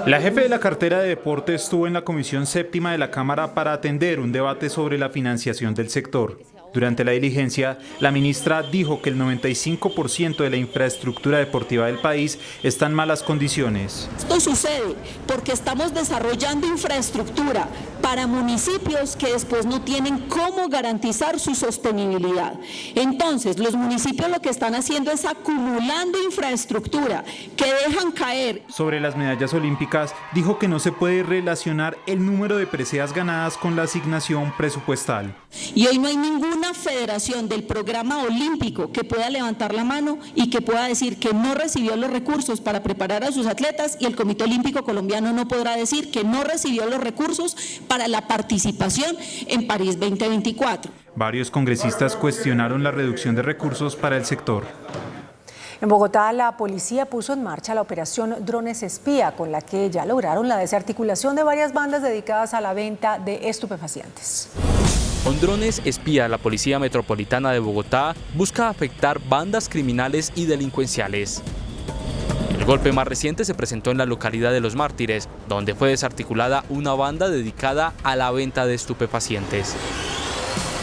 La jefe de la cartera de deporte estuvo en la Comisión Séptima de la Cámara para atender un debate sobre la financiación del sector. Durante la diligencia, la ministra dijo que el 95% de la infraestructura deportiva del país está en malas condiciones. Esto sucede porque estamos desarrollando infraestructura para municipios que después no tienen cómo garantizar su sostenibilidad. Entonces, los municipios lo que están haciendo es acumulando infraestructura que dejan caer. Sobre las medallas olímpicas, dijo que no se puede relacionar el número de preseas ganadas con la asignación presupuestal. Y hoy no hay ninguna federación del programa olímpico que pueda levantar la mano y que pueda decir que no recibió los recursos para preparar a sus atletas, y el Comité Olímpico Colombiano no podrá decir que no recibió los recursos para la participación en París 2024. Varios congresistas cuestionaron la reducción de recursos para el sector. En Bogotá, la policía puso en marcha la operación Drones Espía, con la que ya lograron la desarticulación de varias bandas dedicadas a la venta de estupefacientes. Con Drones Espía, la Policía Metropolitana de Bogotá busca afectar bandas criminales y delincuenciales. El golpe más reciente se presentó en la localidad de Los Mártires, donde fue desarticulada una banda dedicada a la venta de estupefacientes.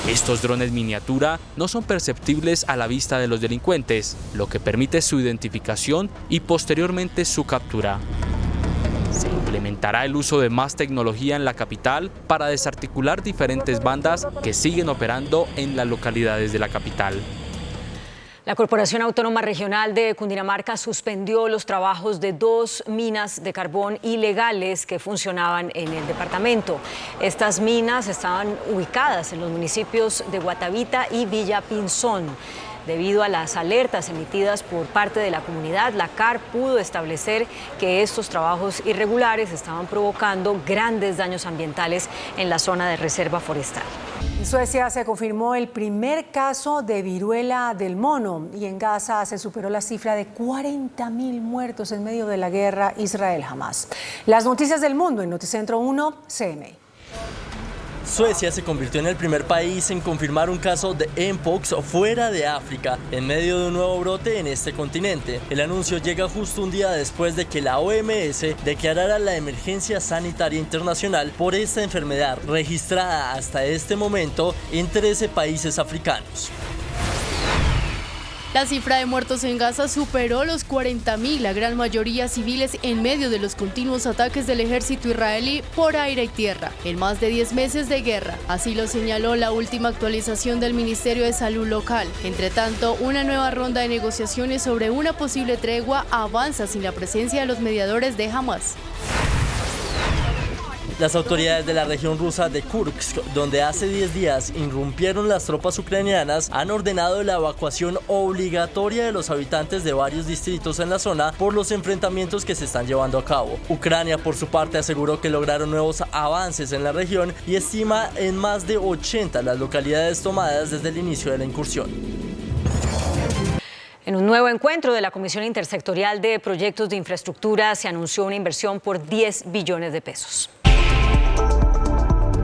Estos drones miniatura no son perceptibles a la vista de los delincuentes, lo que permite su identificación y posteriormente su captura. Se implementará el uso de más tecnología en la capital para desarticular diferentes bandas que siguen operando en las localidades de la capital. La Corporación Autónoma Regional de Cundinamarca suspendió los trabajos de 2 minas de carbón ilegales que funcionaban en el departamento. Estas minas estaban ubicadas en los municipios de Guatavita y Villa Pinzón. Debido a las alertas emitidas por parte de la comunidad, la CAR pudo establecer que estos trabajos irregulares estaban provocando grandes daños ambientales en la zona de reserva forestal. En Suecia se confirmó el primer caso de viruela del mono y en Gaza se superó la cifra de 40.000 muertos en medio de la guerra Israel-Hamás. Las noticias del mundo en Noticentro 1, CNI. Suecia se convirtió en el primer país en confirmar un caso de Mpox fuera de África, en medio de un nuevo brote en este continente. El anuncio llega justo un día después de que la OMS declarara la emergencia sanitaria internacional por esta enfermedad, registrada hasta este momento en 13 países africanos. La cifra de muertos en Gaza superó los 40.000, la gran mayoría civiles, en medio de los continuos ataques del ejército israelí por aire y tierra, en más de 10 meses de guerra. Así lo señaló la última actualización del Ministerio de Salud local. Entre tanto, una nueva ronda de negociaciones sobre una posible tregua avanza sin la presencia de los mediadores de Hamás. Las autoridades de la región rusa de Kursk, donde hace 10 días irrumpieron las tropas ucranianas, han ordenado la evacuación obligatoria de los habitantes de varios distritos en la zona por los enfrentamientos que se están llevando a cabo. Ucrania, por su parte, aseguró que lograron nuevos avances en la región y estima en más de 80 las localidades tomadas desde el inicio de la incursión. En un nuevo encuentro de la Comisión Intersectorial de Proyectos de Infraestructura se anunció una inversión por 10 billones de pesos.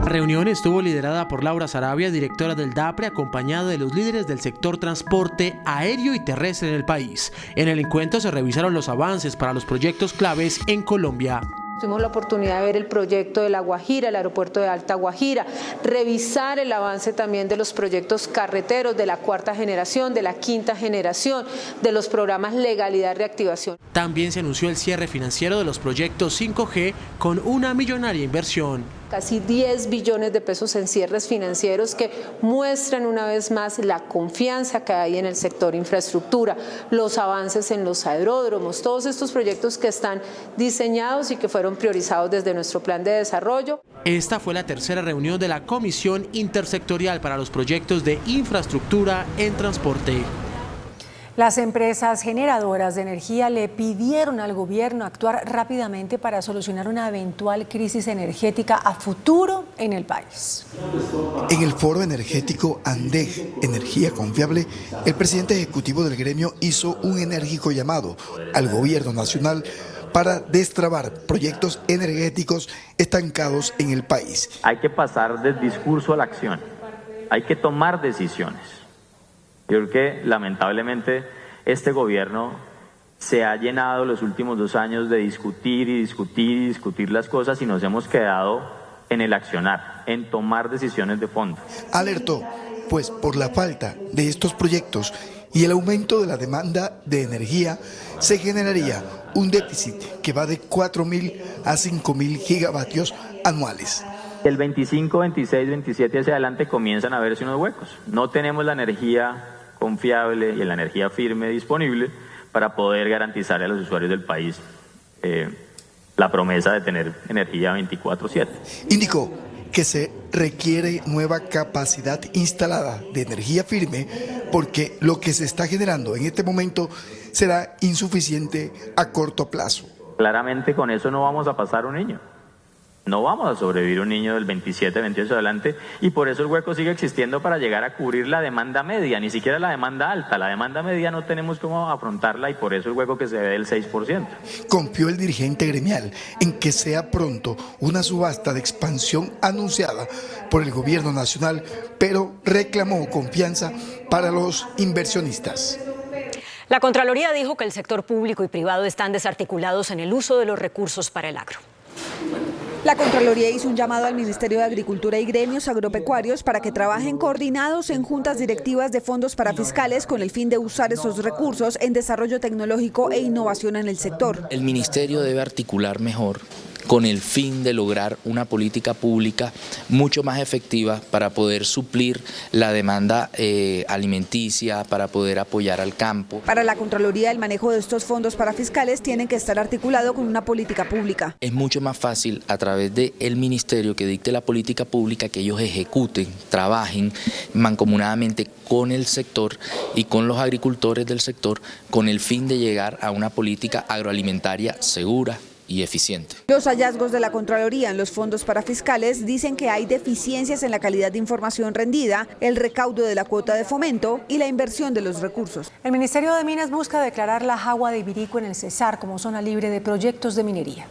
La reunión estuvo liderada por Laura Sarabia, directora del DAPRE, acompañada de los líderes del sector transporte aéreo y terrestre en el país. En el encuentro se revisaron los avances para los proyectos claves en Colombia. Tuvimos la oportunidad de ver el proyecto de La Guajira, el aeropuerto de Alta Guajira, revisar el avance también de los proyectos carreteros de la 4ª generación, de la 5ª generación, de los programas Legalidad y Reactivación. También se anunció el cierre financiero de los proyectos 5G con una millonaria inversión. Casi 10 billones de pesos en cierres financieros que muestran una vez más la confianza que hay en el sector infraestructura, los avances en los aeródromos, todos estos proyectos que están diseñados y que fueron priorizados desde nuestro plan de desarrollo. Esta fue la tercera reunión de la Comisión Intersectorial para los Proyectos de Infraestructura en Transporte. Las empresas generadoras de energía le pidieron al gobierno actuar rápidamente para solucionar una eventual crisis energética a futuro en el país. En el foro energético ANDEG, Energía Confiable, el presidente ejecutivo del gremio hizo un enérgico llamado al gobierno nacional para destrabar proyectos energéticos estancados en el país. Hay que pasar del discurso a la acción, hay que tomar decisiones. Yo creo que lamentablemente este gobierno se ha llenado los últimos 2 años de discutir las cosas y nos hemos quedado en el accionar, en tomar decisiones de fondo. Alertó pues por la falta de estos proyectos y el aumento de la demanda de energía, se generaría un déficit que va de 4.000 a 5.000 gigavatios anuales. El 25, 26, 27 hacia adelante comienzan a verse unos huecos. No tenemos la energía confiable y la energía firme disponible para poder garantizarle a los usuarios del país la promesa de tener energía 24/7. Indicó que se requiere nueva capacidad instalada de energía firme porque lo que se está generando en este momento será insuficiente a corto plazo. Claramente con eso no vamos a pasar un niño. No vamos a sobrevivir un niño del 27, 28 adelante, y por eso el hueco sigue existiendo para llegar a cubrir la demanda media, ni siquiera la demanda alta. La demanda media no tenemos cómo afrontarla y por eso el hueco que se ve del 6%. Confió el dirigente gremial en que sea pronto una subasta de expansión anunciada por el gobierno nacional, pero reclamó confianza para los inversionistas. La Contraloría dijo que el sector público y privado están desarticulados en el uso de los recursos para el agro. La Contraloría hizo un llamado al Ministerio de Agricultura y gremios agropecuarios para que trabajen coordinados en juntas directivas de fondos parafiscales con el fin de usar esos recursos en desarrollo tecnológico e innovación en el sector. El Ministerio debe articular mejor con el fin de lograr una política pública mucho más efectiva para poder suplir la demanda alimenticia, para poder apoyar al campo. Para la Contraloría, el manejo de estos fondos parafiscales tiene que estar articulado con una política pública. Es mucho más fácil a través del ministerio que dicte la política pública, que ellos ejecuten, trabajen mancomunadamente con el sector y con los agricultores del sector con el fin de llegar a una política agroalimentaria segura y eficiente. Los hallazgos de la Contraloría en los fondos parafiscales dicen que hay deficiencias en la calidad de información rendida, el recaudo de la cuota de fomento y la inversión de los recursos. El Ministerio de Minas busca declarar la Jagua de Ibirico en el Cesar como zona libre de proyectos de minería.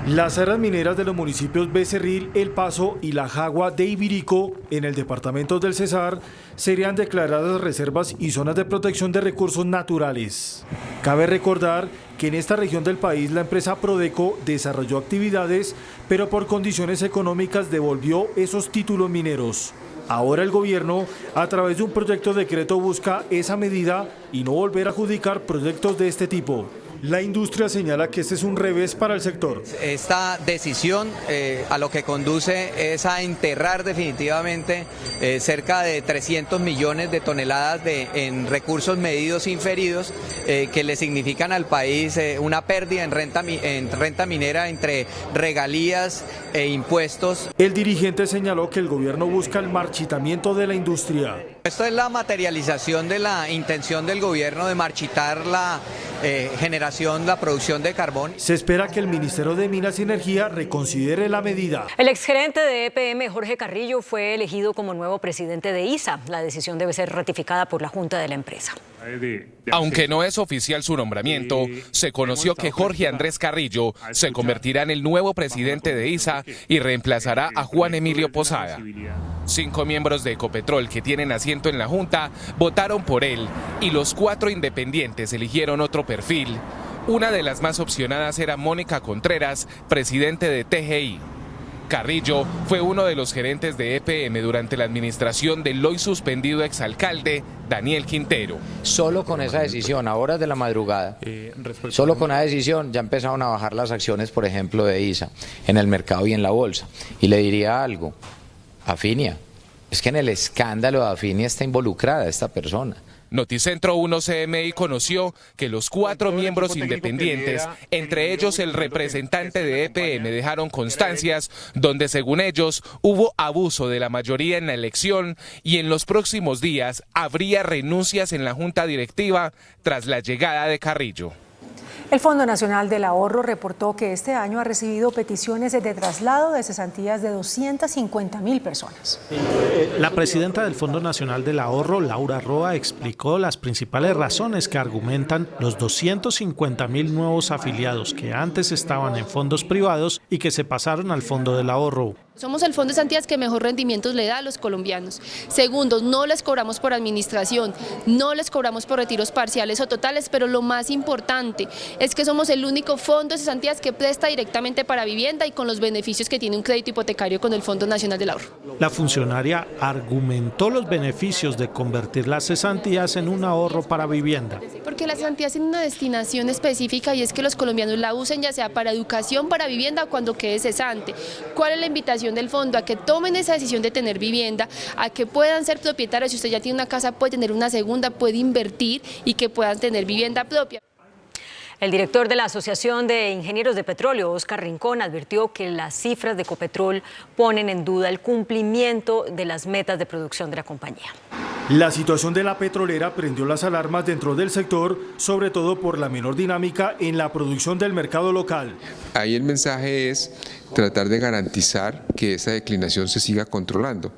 Las áreas mineras de los municipios Becerril, El Paso y La Jagua de Ibirico, en el departamento del Cesar, serían declaradas reservas y zonas de protección de recursos naturales. Cabe recordar que en esta región del país la empresa Prodeco desarrolló actividades, pero por condiciones económicas devolvió esos títulos mineros. Ahora el gobierno, a través de un proyecto de decreto, busca esa medida y no volver a adjudicar proyectos de este tipo. La industria señala que este es un revés para el sector. Esta decisión a lo que conduce es a enterrar definitivamente cerca de 300 millones de toneladas en recursos medidos inferidos que le significan al país una pérdida en renta minera entre regalías e impuestos. El dirigente señaló que el gobierno busca el marchitamiento de la industria. Esto es la materialización de la intención del gobierno de marchitar la generación, la producción de carbón. Se espera que el Ministerio de Minas y Energía reconsidere la medida. El exgerente de EPM, Jorge Carrillo, fue elegido como nuevo presidente de ISA. La decisión debe ser ratificada por la Junta de la empresa. Aunque no es oficial su nombramiento, se conoció que Jorge Andrés Carrillo se convertirá en el nuevo presidente de ISA y reemplazará a Juan Emilio Posada. 5 miembros de Ecopetrol que tienen asiento en la Junta votaron por él y los 4 independientes eligieron otro perfil. Una de las más opcionadas era Mónica Contreras, presidente de TGI. Carrillo fue uno de los gerentes de EPM durante la administración del hoy suspendido exalcalde Daniel Quintero. Solo con esa decisión, a horas de la madrugada, solo con esa decisión ya empezaron a bajar las acciones, por ejemplo, de ISA en el mercado y en la bolsa. Y le diría algo, Afinia, es que en el escándalo de Afinia está involucrada esta persona. Noticentro 1 CMI conoció que los 4 miembros independientes, entre ellos el representante de EPM, dejaron constancias donde, según ellos, hubo abuso de la mayoría en la elección y en los próximos días habría renuncias en la junta directiva tras la llegada de Carrillo. El Fondo Nacional del Ahorro reportó que este año ha recibido peticiones de traslado de cesantías de 250.000 personas. La presidenta del Fondo Nacional del Ahorro, Laura Roa, explicó las principales razones que argumentan los 250.000 nuevos afiliados que antes estaban en fondos privados y que se pasaron al Fondo del Ahorro. Somos el fondo de cesantías que mejor rendimientos le da a los colombianos. Segundo, no les cobramos por administración, no les cobramos por retiros parciales o totales, pero lo más importante es que somos el único fondo de cesantías que presta directamente para vivienda y con los beneficios que tiene un crédito hipotecario con el Fondo Nacional del Ahorro. La funcionaria argumentó los beneficios de convertir las cesantías en un ahorro para vivienda. Porque las cesantías tienen una destinación específica y es que los colombianos la usen ya sea para educación, para vivienda o cuando quede cesante. ¿Cuál es la invitación del fondo? A que tomen esa decisión de tener vivienda, a que puedan ser propietarios. Si usted ya tiene una casa, puede tener una segunda, puede invertir y que puedan tener vivienda propia. El director de la Asociación de Ingenieros de Petróleo, Óscar Rincón, advirtió que las cifras de Ecopetrol ponen en duda el cumplimiento de las metas de producción de la compañía. La situación de la petrolera prendió las alarmas dentro del sector, sobre todo por la menor dinámica en la producción del mercado local. Ahí el mensaje es tratar de garantizar que esa declinación se siga controlando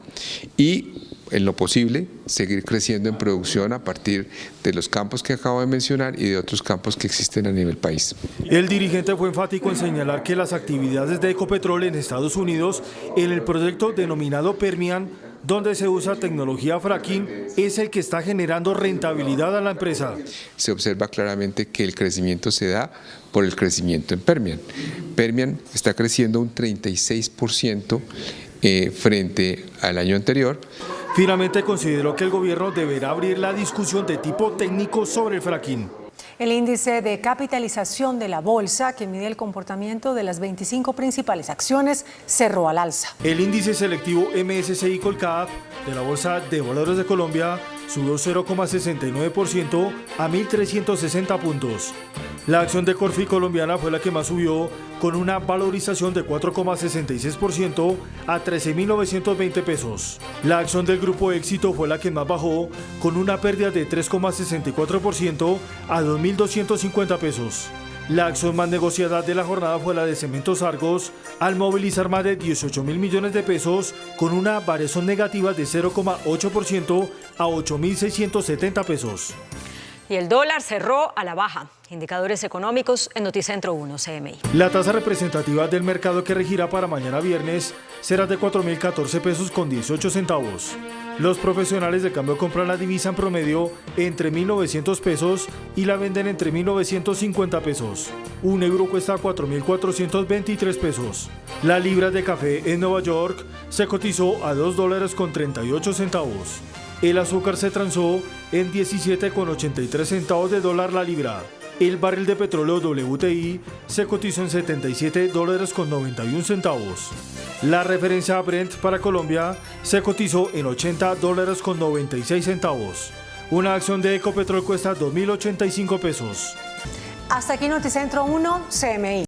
y, en lo posible, seguir creciendo en producción a partir de los campos que acabo de mencionar y de otros campos que existen a nivel país. El dirigente fue enfático en señalar que las actividades de Ecopetrol en Estados Unidos, en el proyecto denominado Permian, donde se usa tecnología fracking, es el que está generando rentabilidad a la empresa. Se observa claramente que el crecimiento se da por el crecimiento en Permian. Permian está creciendo un 36% frente al año anterior. Finalmente consideró que el gobierno deberá abrir la discusión de tipo técnico sobre el fracking. El índice de capitalización de la bolsa, que mide el comportamiento de las 25 principales acciones, cerró al alza. El índice selectivo MSCI Colcap de la Bolsa de Valores de Colombia subió 0,69% a 1.360 puntos. La acción de Corfi colombiana fue la que más subió, con una valorización de 4,66% a 13.920 pesos. La acción del Grupo Éxito fue la que más bajó, con una pérdida de 3,64% a 2.250 pesos. La acción más negociada de la jornada fue la de Cementos Argos, al movilizar más de 18.000 millones de pesos, con una variación negativa de 0,8% a 8.670 pesos. Y el dólar cerró a la baja. Indicadores económicos en Noticentro 1 CMI. La tasa representativa del mercado que regirá para mañana viernes será de 4.014 pesos con 18 centavos. Los profesionales de cambio compran la divisa en promedio entre 1.900 pesos y la venden entre 1.950 pesos. Un euro cuesta 4.423 pesos. La libra de café en Nueva York se cotizó a $2.38. El azúcar se transó en 17,83 centavos de dólar la libra. El barril de petróleo WTI se cotizó en $77.91. La referencia Brent para Colombia se cotizó en $80.96. Una acción de Ecopetrol cuesta 2.085 pesos. Hasta aquí Noticentro 1 CMI.